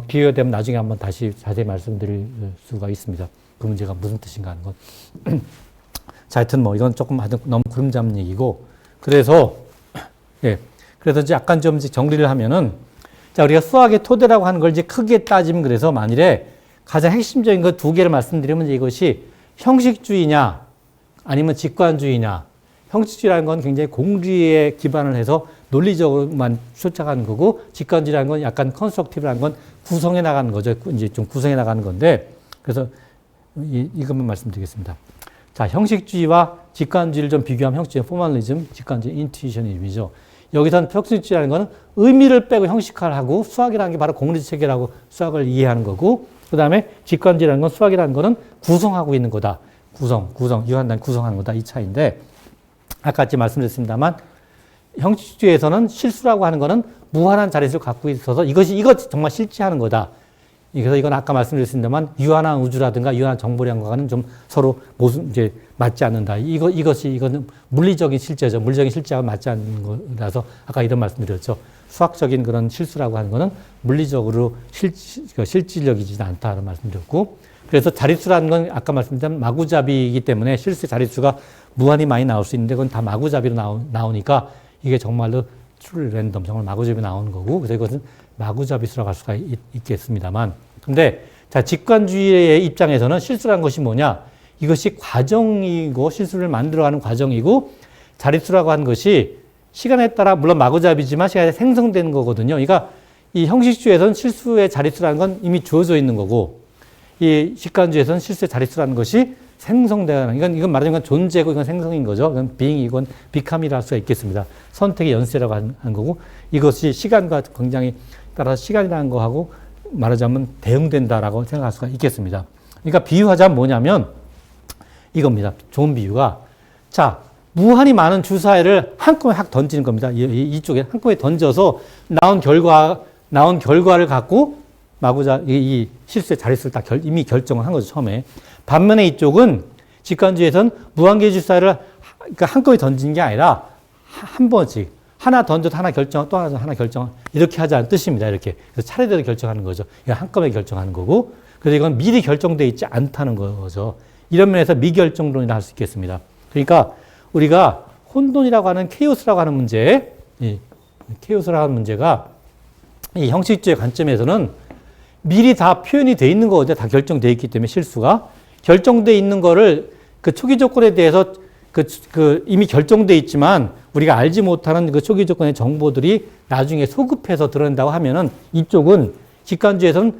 기회가 되면 나중에 한번 다시 자세히 말씀드릴 수가 있습니다. 그 문제가 무슨 뜻인가 하는 건. 자, 하여튼 뭐 이건 조금 너무 구름 잡는 얘기고 그래서 그래서 이제 약간 좀 정리를 하면은 자, 우리가 수학의 토대라고 하는 걸 이제 크게 따지면 그래서 만일에 가장 핵심적인 거 두 개를 말씀드리면 이것이 형식주의냐 아니면 직관주의냐. 형식주의라는 건 굉장히 공리에 기반을 해서 논리적으로만 쫓아가는 거고 직관주의라는 건 약간 컨스트럭티브라는 건 구성해 나가는 거죠. 이제 좀 구성해 나가는 건데 그래서 이것만 말씀드리겠습니다. 자, 형식주의와 직관주의를 좀 비교하면 형식주의 포멀리즘, 직관주의 인투이셔니즘이죠. 여기서는 형식주의라는 거는 의미를 빼고 형식화를 하고 수학이라는 게 바로 공리적 체계라고 수학을 이해하는 거고 그 다음에 직관주의라는 건 수학이라는 거는 구성하고 있는 거다. 유한단 구성하는 거다. 이 차이인데 아까 말씀드렸습니다만 형식주의에서는 실수라고 하는 거는 무한한 자릿수를 갖고 있어서 이것 정말 실제하는 거다. 그래서 이건 아까 말씀드렸습니다만 유한한 우주라든가 유한한 정보량과는 좀 서로 이제 맞지 않는다. 이거는 물리적인 실제죠. 물리적인 실제와 맞지 않는 거라서 아까 이런 말씀드렸죠. 수학적인 그런 실수라고 하는 거는 물리적으로 실질적이지 않다는 말씀드렸고 그래서 자릿수라는 건 아까 말씀드린 마구잡이이기 때문에 실수 자릿수가 무한히 많이 나올 수 있는데 그건 다 마구잡이로 나오니까 이게 정말로 트루 랜덤 정말 마구잡이 나오는 거고 그래서 이것은 마구잡이수라고 할 수가 있겠습니다만 근데 자 직관주의의 입장에서는 실수라는 것이 뭐냐 이것이 과정이고 실수를 만들어가는 과정이고 자릿수라고 하는 것이 시간에 따라 물론 마구잡이지만 시간에 생성되는 거거든요. 그러니까 이 형식주의에서는 실수의 자릿수라는 건 이미 주어져 있는 거고 이 직관주의에서는 실수의 자릿수라는 것이 생성되는 이건 말하자면 존재고 이건 생성인 거죠. 이건 being이건 become이라 할 수가 있겠습니다. 선택의 연쇄라고 하는 거고 이것이 시간과 굉장히 따라서 시간이라는 거하고 말하자면 대응된다라고 생각할 수가 있겠습니다. 그러니까 비유하자면 뭐냐면 이겁니다. 좋은 비유가 자 무한히 많은 주사위를 한꺼번에 확 던지는 겁니다. 이쪽에 한꺼번에 던져서 나온 결과를 갖고 이 실수의 자릿수를 딱 이미 결정을 한 거죠, 처음에. 반면에 이쪽은 직관주의에서는 무한개의 주사위를 그러니까 한꺼번에 던지는 게 아니라 한 번씩 하나 던져도 하나 결정, 또 하나 결정 이렇게 하자는 뜻입니다. 이렇게. 그래서 차례대로 결정하는 거죠. 한꺼번에 결정하는 거고. 그래서 이건 미리 결정되어 있지 않다는 거죠. 이런 면에서 미결정론이라 할 수 있겠습니다. 그러니까 우리가 혼돈이라고 하는 케이오스라고 하는 문제, 케이오스라고 하는 문제가 이 형식주의 관점에서는 미리 다 표현이 돼 있는 거거든요. 다 결정돼 있기 때문에 실수가 결정돼 있는 거를 그 초기 조건에 대해서 이미 결정돼 있지만 우리가 알지 못하는 그 초기 조건의 정보들이 나중에 소급해서 드러낸다고 하면은 이쪽은 직관주의에서는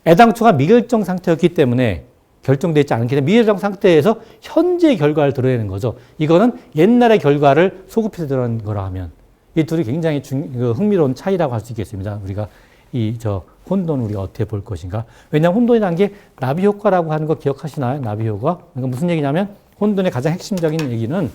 애당초가 미결정 상태였기 때문에 결정되어 있지 않기 때문에 미래적 상태에서 현재의 결과를 드러내는 거죠. 이거는 옛날의 결과를 소급해서 드러낸 거라 하면 이 둘이 굉장히 흥미로운 차이라고 할 수 있겠습니다. 우리가 혼돈을 우리가 어떻게 볼 것인가. 왜냐하면 혼돈이라는 게 나비 효과라고 하는 거 기억하시나요? 나비 효과. 그러니까 무슨 얘기냐면 혼돈의 가장 핵심적인 얘기는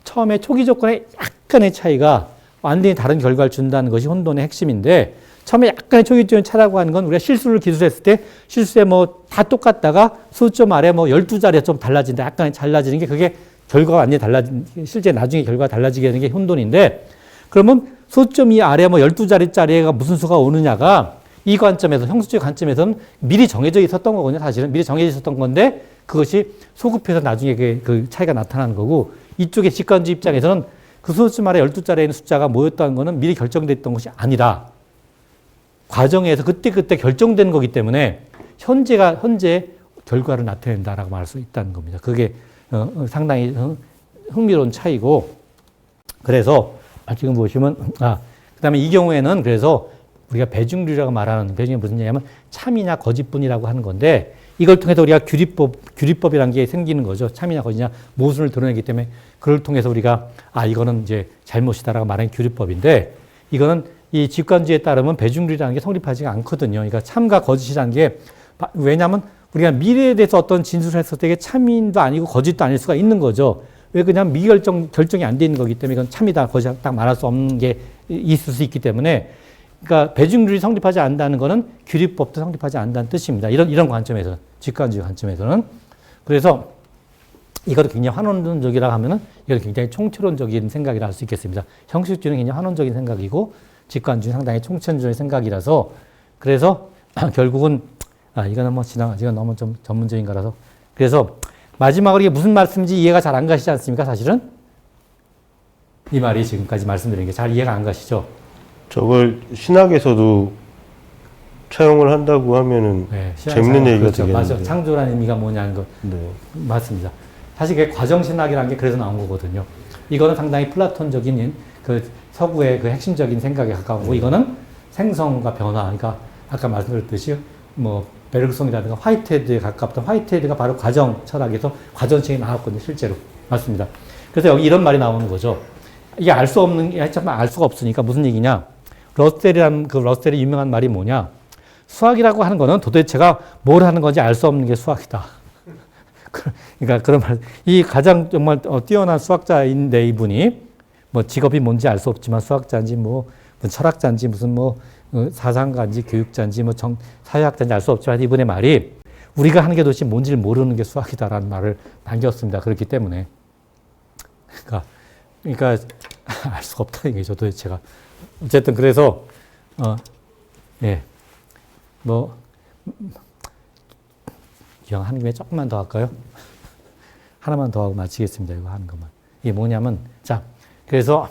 처음에 초기 조건의 약간의 차이가 완전히 다른 결과를 준다는 것이 혼돈의 핵심인데 처음에 약간의 초기 조건의 차라고 하는 건 우리가 실수를 기술했을 때 실수에 뭐 다 똑같다가 수점 아래 뭐 12자리가 좀 달라진다. 약간 달라지는 게 그게 결과가 완전히 실제 나중에 결과가 달라지게 되는 게 혼돈인데 그러면 수점 이 아래 뭐 12자리짜리가 무슨 수가 오느냐가 이 관점에서 형수주의 관점에서는 미리 정해져 있었던 거거든요. 사실은 미리 정해져 있었던 건데 그것이 소급해서 나중에 그 차이가 나타나는 거고 이쪽의 직관주의 입장에서는 그 수점 아래 12자리에 있는 숫자가 뭐였다는 거는 미리 결정됐던 것이 아니라 과정에서 그때그때 결정된 거기 때문에 현재 결과를 나타낸다라고 말할 수 있다는 겁니다. 그게 상당히 흥미로운 차이고 그래서 지금 보시면 그다음에 이 경우에는 그래서 우리가 배중률이라고 말하는 배중이 무슨 얘기냐면 참이냐 거짓뿐이라고 하는 건데 이걸 통해서 우리가 규리법이라는 게 생기는 거죠. 참이냐 거짓이냐 모순을 드러내기 때문에 그걸 통해서 우리가 이거는 이제 잘못이다라고 말하는 규리법인데 이거는 이 직관주의에 따르면 배중률이라는 게 성립하지가 않거든요. 그러니까 참과 거짓이라는 게 왜냐하면 우리가 미래에 대해서 어떤 진술을 했을 때 이게 참인도 아니고 거짓도 아닐 수가 있는 거죠. 왜 그냥 결정이 안 돼 있는 거기 때문에 이건 참이다 거짓이다 딱 말할 수 없는 게 있을 수 있기 때문에 그러니까 배중률이 성립하지 않는다는 것은 규리법도 성립하지 않는다는 뜻입니다. 이런 관점에서 직관주의 관점에서는 그래서 이거를 굉장히 환원적이라고 하면은 이걸 굉장히 총체론적인 생각이라 할 수 있겠습니다. 형식주의는 굉장히 환원적인 생각이고 직관주의는 상당히 총체론적인 생각이라서 그래서 결국은 이거는 이건 너무 좀 전문적인 거라서 그래서 마지막으로 이게 무슨 말씀인지 이해가 잘 안 가시지 않습니까? 사실은 이 말이 지금까지 말씀드린 게 잘 이해가 안 가시죠? 저걸 신학에서도 차용을 한다고 하면은 재밌는 얘기가 그렇죠. 되겠는데. 맞아. 창조라는 의미가 뭐냐는 거 맞습니다. 사실 그게 과정신학이라는 게 그래서 나온 거거든요. 이거는 상당히 플라톤적인 그 서구의 그 핵심적인 생각에 가까우고 이거는 생성과 변화. 그러니까 아까 말씀드렸듯이 뭐 베르그송이라든가 화이트헤드에 가깝던 화이트헤드가 바로 과정 철학에서 과정책이 나왔거든요. 실제로. 맞습니다. 그래서 여기 이런 말이 나오는 거죠. 이게 알 수 없는 게 정말 알 수가 없으니까 무슨 얘기냐. 러셀의 유명한 말이 뭐냐. 수학이라고 하는 거는 도대체가 뭘 하는 건지 알 수 없는 게 수학이다. 그러니까 그런 말, 이 가장 정말 뛰어난 수학자인데 이분이 뭐 직업이 뭔지 알 수 없지만 수학자인지 뭐 철학자인지 무슨 뭐 사상가인지 교육자인지 뭐 사회학자인지 알 수 없지만 이분의 말이 우리가 하는 게 도대체 뭔지를 모르는 게 수학이다라는 말을 남겼습니다. 그렇기 때문에 그러니까 알 수가 없다는 얘기죠. 도대체가. 어쨌든 그래서 기왕 하는 김에 조금만 더 할까요? 하나만 더 하고 마치겠습니다. 이거 하는 것만. 이게 뭐냐면 그래서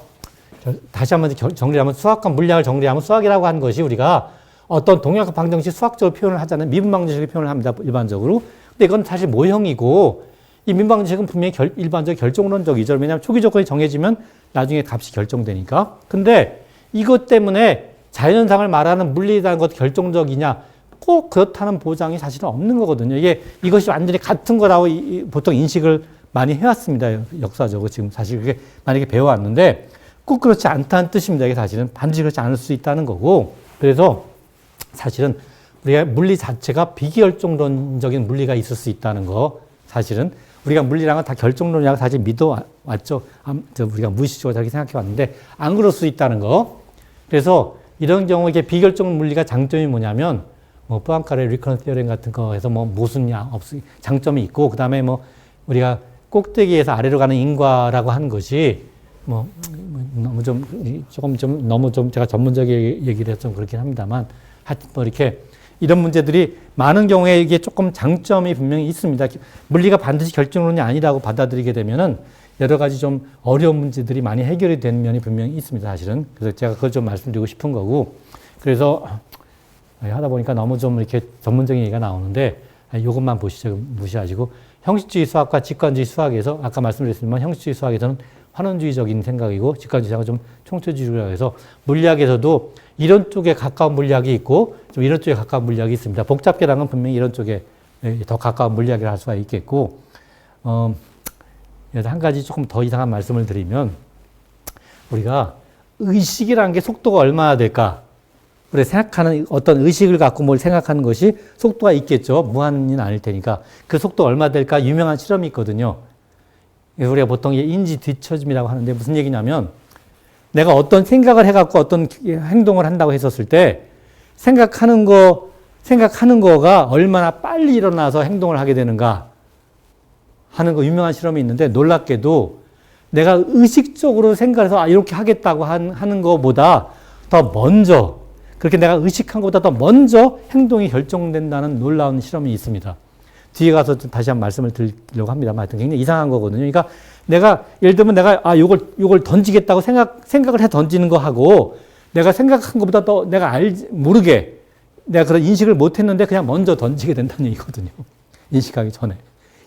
다시 한번 정리하면 수학과 물리학을 정리하면 수학이라고 하는 것이 우리가 어떤 동양학 방정식 수학적으로 표현을 하잖아요. 미분 방정식을 표현을 합니다. 일반적으로. 근데 이건 사실 모형이고 이 미분 방정식은 분명히 일반적 결정론적이죠. 왜냐하면 초기 조건이 정해지면 나중에 값이 결정되니까. 근데 이것 때문에 자연현상을 말하는 물리라는 것도 결정적이냐? 꼭 그렇다는 보장이 사실은 없는 거거든요. 이것이 완전히 같은 거라고 보통 인식을 많이 해왔습니다. 역사적으로 지금 사실 그게 만약에 배워왔는데 꼭 그렇지 않다는 뜻입니다. 이게 사실은 반드시 그렇지 않을 수 있다는 거고. 그래서 사실은 우리가 물리 자체가 비결정론적인 물리가 있을 수 있다는 거. 사실은 우리가 물리랑은 다 결정론이라고 사실 믿어왔죠. 우리가 무의식적으로 그렇게 생각해왔는데 안 그럴 수 있다는 거. 그래서 이런 경우 이게 비결정 물리가 장점이 뭐냐면 뿌앙카레 리커런스 티어렘 같은 거에서 모순이 장점이 있고 그다음에 우리가 꼭대기에서 아래로 가는 인과라고 하는 것이 너무 좀 제가 전문적인 얘기를 해서 좀 그렇긴 합니다만 하여튼 이렇게 이런 문제들이 많은 경우에 이게 조금 장점이 분명히 있습니다. 물리가 반드시 결정론이 아니라고 받아들이게 되면은 여러 가지 좀 어려운 문제들이 많이 해결이 되는 면이 분명히 있습니다. 사실은. 그래서 제가 그걸 좀 말씀드리고 싶은 거고. 그래서 하다 보니까 너무 좀 이렇게 전문적인 얘기가 나오는데 이것만 보시죠. 무시하시고 형식주의 수학과 직관주의 수학에서 아까 말씀드렸지만 형식주의 수학에서는 환원주의적인 생각이고 직관주의 수학은 좀 총체주의라고 해서 물리학에서도 이런 쪽에 가까운 물리학이 있고 좀 이런 쪽에 가까운 물리학이 있습니다. 복잡계라는 건 분명히 이런 쪽에 더 가까운 물리학이라 할 수가 있겠고, 한 가지 조금 더 이상한 말씀을 드리면, 우리가 의식이라는 게 속도가 얼마나 될까? 우리가 생각하는 어떤 의식을 갖고 뭘 생각하는 것이 속도가 있겠죠. 무한은 아닐 테니까. 그 속도가 얼마 될까? 유명한 실험이 있거든요. 우리가 보통 인지 뒤처짐이라고 하는데 무슨 얘기냐면, 내가 어떤 생각을 해갖고 어떤 행동을 한다고 했었을 때, 생각하는 거가 얼마나 빨리 일어나서 행동을 하게 되는가 하는 거 유명한 실험이 있는데, 놀랍게도 내가 의식적으로 생각해서 이렇게 하겠다고 하는 것보다 더 먼저, 그렇게 내가 의식한 것보다 더 먼저 행동이 결정된다는 놀라운 실험이 있습니다. 뒤에 가서 다시 한번 말씀을 드리려고 합니다만, 하여튼 굉장히 이상한 거거든요. 그러니까 내가, 예를 들면 내가, 요걸 던지겠다고 생각을 해 던지는 거 하고, 내가 생각한 것보다 더 내가 모르게, 내가 그런 인식을 못 했는데 그냥 먼저 던지게 된다는 얘기거든요. 인식하기 전에.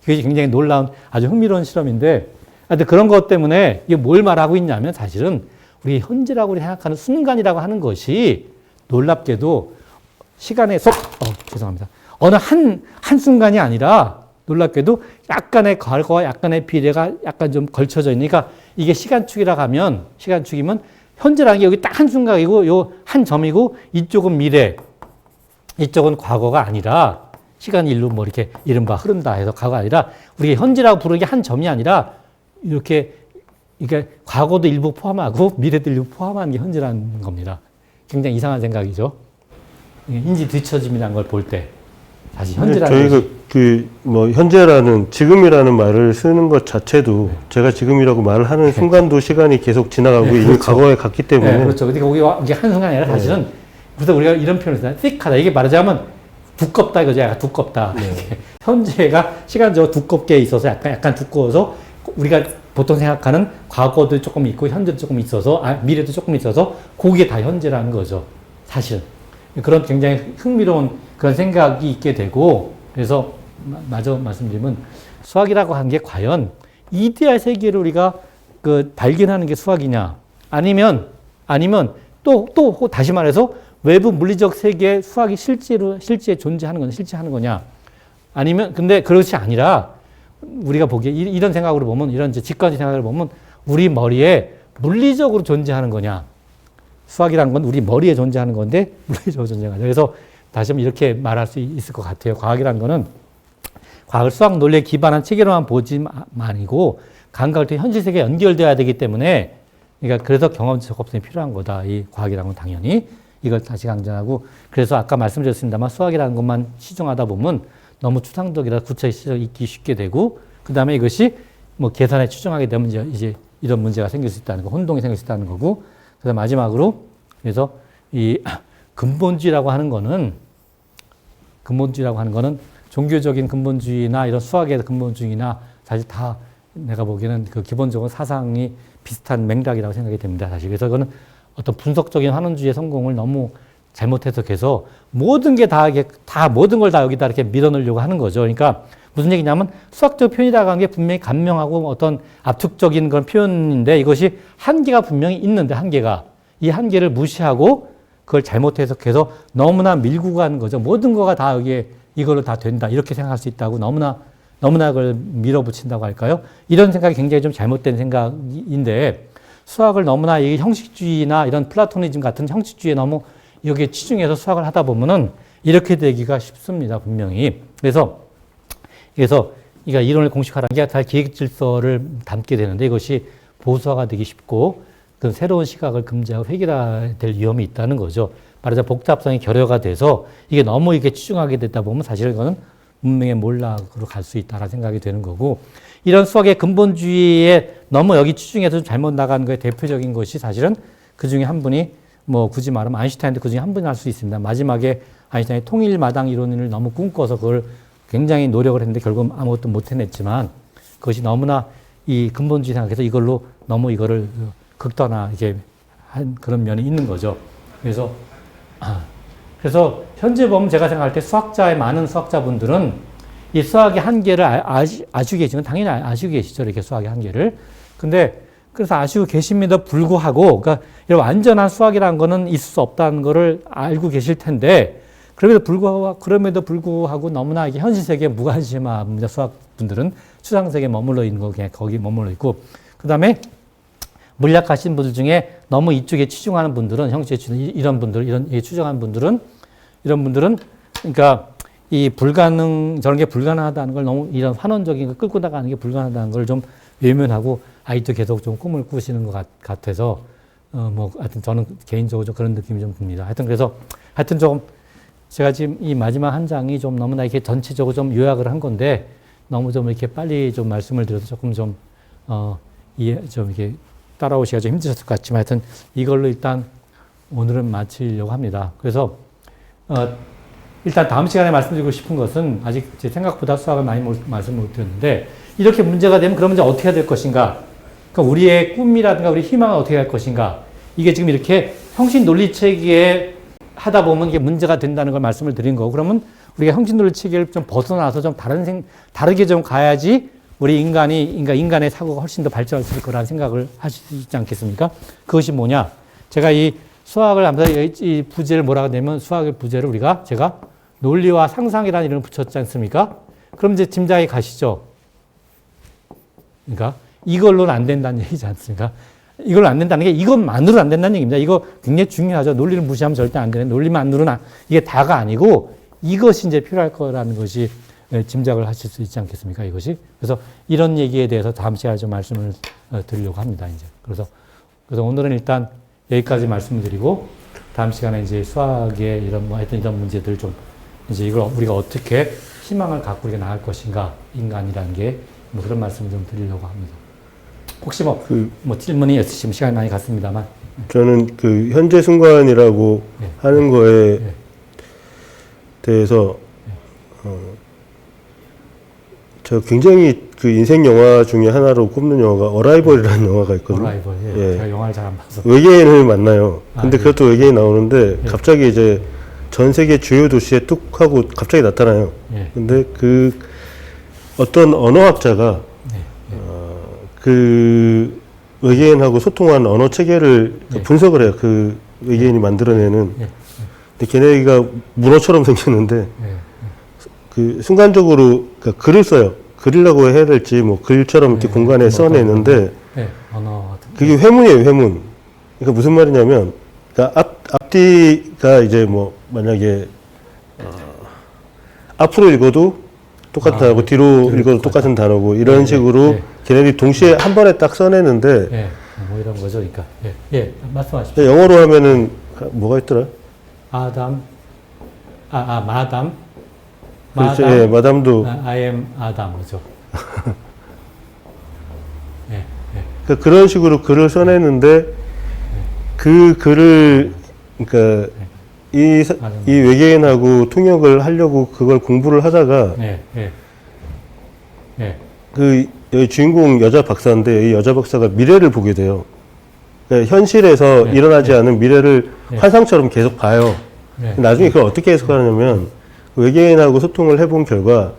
이것이 굉장히 놀라운 아주 흥미로운 실험인데, 하여튼 그런 것 때문에 이게 뭘 말하고 있냐면 사실은 우리 현재라고 우리 생각하는 순간이라고 하는 것이 놀랍게도 시간의 죄송합니다. 어느 한순간이 아니라 놀랍게도 약간의 과거와 약간의 비례가 약간 좀 걸쳐져 있으니까 이게 시간축이면 현재라는 게 여기 딱 한순간이고 요 한 점이고 이쪽은 미래, 이쪽은 과거가 아니라 시간이 일로 뭐 이렇게 이른바 흐른다 해서 과거가 아니라 우리가 현재라고 부르는 게 한 점이 아니라 이렇게 과거도 일부 포함하고 미래도 일부 포함하는 게 현재라는 겁니다. 굉장히 이상한 생각이죠. 인지 뒤처짐이라는 걸 볼 때 다시 현재라는 저희가 현재라는 지금이라는 말을 쓰는 것 자체도 제가 지금이라고 말을 하는 순간도 시간이 계속 지나가고 이미 그렇죠. 과거에 갔기 때문에 그렇죠. 그러니까 이게 한순간이 아니라 사실은 그래서 우리가 이런 표현을 쓰잖아요. thick하다. 이게 말하자면 두껍다 이거죠. 약간 두껍다. 현재가 시간적으로 두껍게 있어서 약간 두꺼워서 우리가 보통 생각하는 과거도 조금 있고 현재도 조금 있어서 미래도 조금 있어서 그게 다 현재라는 거죠. 사실 그런 굉장히 흥미로운 그런 생각이 있게 되고 그래서 마저 말씀드리면 수학이라고 하는 게 과연 이데아 세계를 우리가 발견하는 게 수학이냐 아니면 또 다시 말해서 외부 물리적 세계에 수학이 실제 존재하는 거냐 실제 하는 거냐 아니면 근데 그것이 아니라 우리가 보기에 이런 생각으로 보면 이런 직관적 생각을 보면 우리 머리에 물리적으로 존재하는 거냐 수학이라는 건 우리 머리에 존재하는 건데 물리적으로 존재하는 거냐 그래서 다시 한번 이렇게 말할 수 있을 것 같아요. 과학이라는 거는 과학을 수학 논리에 기반한 체계로만 보지만이고 감각을 통해 현실 세계에 연결돼야 되기 때문에 그러니까 그래서 경험적 접근이 필요한 거다. 이 과학이라는 건 당연히 이걸 다시 강조하고 그래서 아까 말씀드렸습니다만 수학이라는 것만 시중하다 보면 너무 추상적이라 구체적 있기 쉽게 되고 그 다음에 이것이 뭐 계산에 추정하게 되면 이제 이런 문제가 생길 수 있다는 거, 혼동이 생길 수 있다는 거고 그래서 마지막으로 그래서 이 근본주의라고 하는 거는 종교적인 근본주의나 이런 수학의 근본주의나 사실 다 내가 보기에는 기본적으로 사상이 비슷한 맥락이라고 생각이 됩니다. 사실 그래서 그거는 어떤 분석적인 환원주의의 성공을 너무 잘못 해석해서 모든 걸 다 여기다 이렇게 밀어넣으려고 하는 거죠. 그러니까 무슨 얘기냐면 수학적 표현이라고 하는 게 분명히 간명하고 어떤 압축적인 그런 표현인데 이것이 한계가 분명히 있는데 이 한계를 무시하고 그걸 잘못 해석해서 너무나 밀고 가는 거죠. 모든 거가 다 여기에 이걸로 다 된다. 이렇게 생각할 수 있다고 너무나 그걸 밀어붙인다고 할까요? 이런 생각이 굉장히 좀 잘못된 생각인데 수학을 너무나 이 형식주의나 이런 플라토니즘 같은 형식주의에 너무 여기에 치중해서 수학을 하다 보면은 이렇게 되기가 쉽습니다. 분명히. 그래서 이가 이론을 공식화하는 게 다 기획 질서를 담게 되는데 이것이 보수화가 되기 쉽고 그 새로운 시각을 금지하고 획일화될 위험이 있다는 거죠. 말하자면 복잡성이 결여가 돼서 이게 너무 이게 치중하게 되다 보면 사실은 이거는 문명의 몰락으로 갈 수 있다라는 생각이 되는 거고 이런 수학의 근본주의에 너무 여기 치중해서 잘못 나가는 거에 대표적인 것이 사실은 그 중에 한 분이 뭐 굳이 말하면 아인슈타인도 그 중에 한 분이 할 수 있습니다. 마지막에 아인슈타인이 통일마당 이론을 너무 꿈꿔서 그걸 굉장히 노력을 했는데 결국 아무것도 못 해냈지만 그것이 너무나 이 근본주의 생각해서 너무 이거를 극단화 이제 한 그런 면이 있는 거죠. 그래서 현재 보면 제가 생각할 때 많은 수학자분들은 이 수학의 한계를 아시고 계시면 당연히 아시고 계시죠. 이렇게 수학의 한계를. 근데 그래서 아시고 계십니다 불구하고 그러니까 이런 완전한 수학이라는 거는 있을 수 없다는 거를 알고 계실 텐데 그럼에도 불구하고 너무나 이게 현실 세계에 무관심합니다. 수학 분들은 추상 세계에 머물러 있는 거 그냥 거기 머물러 있고, 그 다음에 물리학하신 분들 중에 너무 이쪽에 치중하는 분들은 형식에 이런 분들 이런 추정하는 분들은 이런 분들은 그러니까 이 저런 게 불가능하다는 걸 너무 이런 환원적인 걸 끌고 나가는 게 불가능하다는 걸 좀 외면하고 아직도 계속 좀 꿈을 꾸시는 것 같아서 뭐 하여튼 저는 개인적으로 좀 그런 느낌이 좀 듭니다. 하여튼 조금 제가 지금 이 마지막 한 장이 좀 너무나 이렇게 전체적으로 좀 요약을 한 건데 너무 좀 이렇게 빨리 좀 말씀을 드려서 조금 좀 좀 이렇게 따라오시기가 좀 힘드셨을 것 같지만 하여튼 이걸로 일단 오늘은 마치려고 합니다. 그래서 일단 다음 시간에 말씀드리고 싶은 것은 아직 제 생각보다 수학을 많이 말씀을 못 드렸는데 이렇게 문제가 되면 그러면 이제 어떻게 해야 될 것인가? 그러니까 우리의 꿈이라든가 우리 희망은 어떻게 할 것인가? 이게 지금 이렇게 형식 논리 체계에 하다 보면 이게 문제가 된다는 걸 말씀을 드린 거고, 그러면 우리가 형식 논리 체계를 좀 벗어나서 좀 다르게 좀 가야지 우리 인간의 사고가 훨씬 더 발전할 수 있을 거라는 생각을 하실 수 있지 않겠습니까? 그것이 뭐냐? 제가 이 수학을 하면서 이 부제를 뭐라고 하냐면 수학의 부제를 제가 논리와 상상이라는 이름을 붙였지 않습니까? 그럼 이제 짐작이 가시죠? 그러니까 이걸로는 안 된다는 얘기지 않습니까? 이걸로 안 된다는 게 이것만으로는 안 된다는 얘기입니다. 이거 굉장히 중요하죠. 논리를 무시하면 절대 안 되는, 논리만으로는 이게 다가 아니고 이것이 이제 필요할 거라는 것이 짐작을 하실 수 있지 않겠습니까? 이것이. 그래서 이런 얘기에 대해서 다음 시간에 좀 말씀을 드리려고 합니다. 이제. 그래서 오늘은 일단 여기까지 말씀을 드리고 다음 시간에 이제 수학의 이런 하여튼 이런 문제들 좀 이제 이걸 우리가 어떻게 희망을 갖고 우리가 나갈 것인가, 인간이라는 게 뭐 그런 말씀을 좀 드리려고 합니다. 혹시 뭐 질문이 있으시면 시간이 많이 갔습니다만. 저는 그 현재 순간이라고 하는 거에 대해서 저 굉장히 그 인생 영화 중에 하나로 꼽는 영화가 어라이벌이라는 영화가 있거든요. 어라이벌, 제가 영화를 잘 안 봐서. 외계인을 만나요. 근데 그것도 외계인이 나오는데 갑자기 이제 전 세계 주요 도시에 뚝 하고 갑자기 나타나요. 근데 그 어떤 언어학자가 그 외계인하고 소통하는 언어 체계를 분석을 해요. 그 외계인이 만들어내는. 근데 걔네가 문어처럼 생겼는데 그 순간적으로 그러니까 글을 써요. 글이라고 해야 될지 뭐 글처럼 이렇게 공간에 써내는데 그게 회문이에요. 회문. 그러니까 무슨 말이냐면 그러니까 앞뒤가 이제 뭐 만약에 앞으로 읽어도 똑같은 단어고 뒤로 읽어도 똑같은 단어고 이런 식으로 걔네들이 동시에 한 번에 딱 써내는데 뭐 이런 거죠. 그러니까 말씀하십시오. 영어로 하면은 뭐가 있더라? 마담. 그렇죠. 예, 마담도. I am 아담이죠. 그러니까 그런 식으로 글을 써내는데 그 글을 그러니까 이 외계인하고 통역을 하려고 그걸 공부를 하다가 그 여기 주인공 여자 박사인데 이 여자 박사가 미래를 보게 돼요. 그러니까 현실에서 일어나지 않은 미래를 환상처럼 계속 봐요. 나중에 그걸 어떻게 해석하냐면 외계인하고 소통을 해본 결과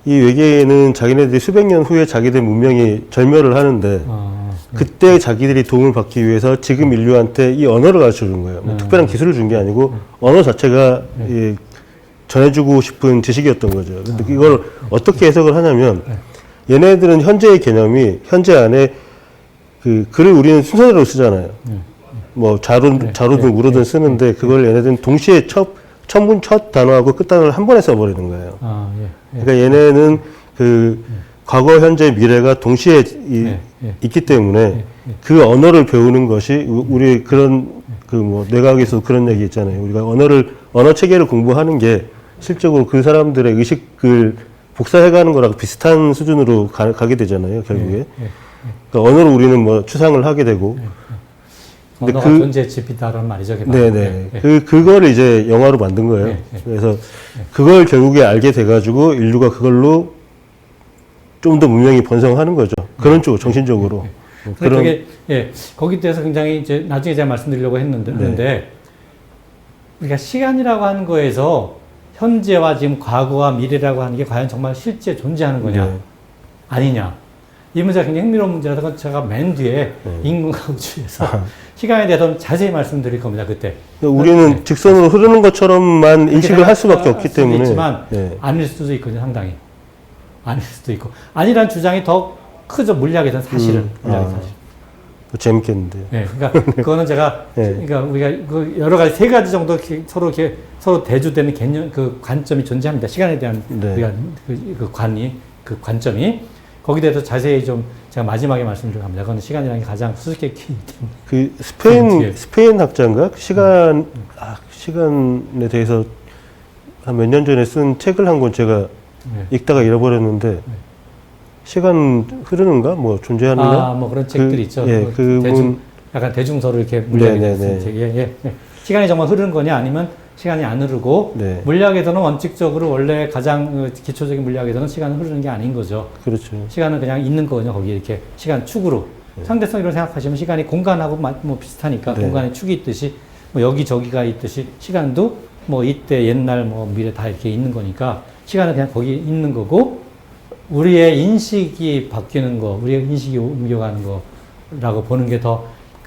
이 외계인은 자기네들이 수백 년 후에 자기들 문명이 절멸을 하는데 그때 자기들이 도움을 받기 위해서 지금 인류한테 이 언어를 가르쳐 준 거예요. 뭐 특별한 기술을 준 게 아니고 언어 자체가 전해주고 싶은 지식이었던 거죠. 근데 이걸 어떻게 해석을 하냐면 얘네들은 현재의 개념이 현재 안에 그 글을 우리는 순서대로 쓰잖아요. 뭐 자로든 우로든 쓰는데 그걸 얘네들은 동시에 첫 단어하고 끝 단어를 한 번에 써버리는 거예요. 그러니까 얘네는 그 과거, 현재, 미래가 동시에 있기 때문에 그 언어를 배우는 것이 우리 그런 그 뭐 뇌과학에서 그런 얘기 있잖아요. 우리가 언어 체계를 공부하는 게 실적으로 그 사람들의 의식을 복사해가는 거랑 비슷한 수준으로 가게 되잖아요. 결국에. 그러니까 언어로 우리는 뭐 추상을 하게 되고. 언어가 존재의 집이다라는 말이죠. 네네. 그거를 이제 영화로 만든 거예요. 그래서 그걸 결국에 알게 돼가지고 인류가 그걸로 좀 더 문명이 번성하는 거죠. 그런 쪽으로, 정신적으로. 그게, 거기에 대해서 굉장히 이제 나중에 제가 말씀드리려고 했는데, 우리가 시간이라고 하는 거에서 현재와 지금 과거와 미래라고 하는 게 과연 정말 실제 존재하는 거냐, 아니냐. 이 문제가 굉장히 흥미로운 문제라서 제가 맨 뒤에 인공과 우주에서 시간에 대해서 자세히 말씀드릴 겁니다. 그때. 우리는 네. 직선으로 흐르는 것처럼만 인식을 할 수밖에 없기 때문에. 있지만 네. 아닐 수도 있거든요. 상당히. 아닐 수도 있고. 아니란 주장이 더 크죠. 물리학에서는 사실은. 물리학의 사실. 재밌겠는데요. 네, 그러니까 그거는 제가 네. 그러니까 우리가 그 여러 가지 세 가지 정도 서로 대조되는 개념 그 관점이 존재합니다. 시간에 대한 네. 우리가 그 관점이 거기에 대해서 자세히 좀 제가 마지막에 말씀드리려고 합니다. 그건 시간이라는 게 가장 수수께끼이기 때문에. 그 스페인 학자인가 시간에 대해서 한 몇 년 전에 쓴 책을 한 권 제가 읽다가 잃어버렸는데. 시간 흐르는가? 뭐 존재하는가? 뭐 그런 책들이 있죠. 예, 약간 대중서로 이렇게 물리학에 네네네. 쓴 책. 예. 시간이 정말 흐르는 거냐 아니면 시간이 안 흐르고 네. 물리학에서는 원칙적으로 원래 가장 기초적인 물리학에서는 시간은 흐르는 게 아닌 거죠. 그렇죠. 시간은 그냥 있는 거거든요. 거기에 이렇게 시간 축으로. 상대성 이런 생각하시면 시간이 공간하고 뭐 비슷하니까 네. 공간에 축이 있듯이 뭐 여기저기가 있듯이 시간도 뭐 이때 옛날 뭐 미래 다 이렇게 있는 거니까 시간은 그냥 거기 있는 거고 우리의 인식이 바뀌는 거, 우리의 인식이 옮겨가는 거라고 보는 게 더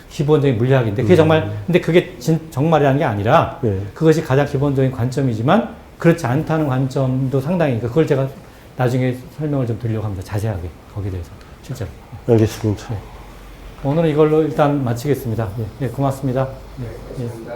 기본적인 물리학인데, 그게 정말, 근데 그게 정말이라는 게 아니라, 그것이 가장 기본적인 관점이지만, 그렇지 않다는 관점도 상당히, 그걸 제가 나중에 설명을 좀 드리려고 합니다. 자세하게, 거기에 대해서. 실제로. 알겠습니다. 오늘은 이걸로 일단 마치겠습니다. 고맙습니다. 네, 고맙습니다.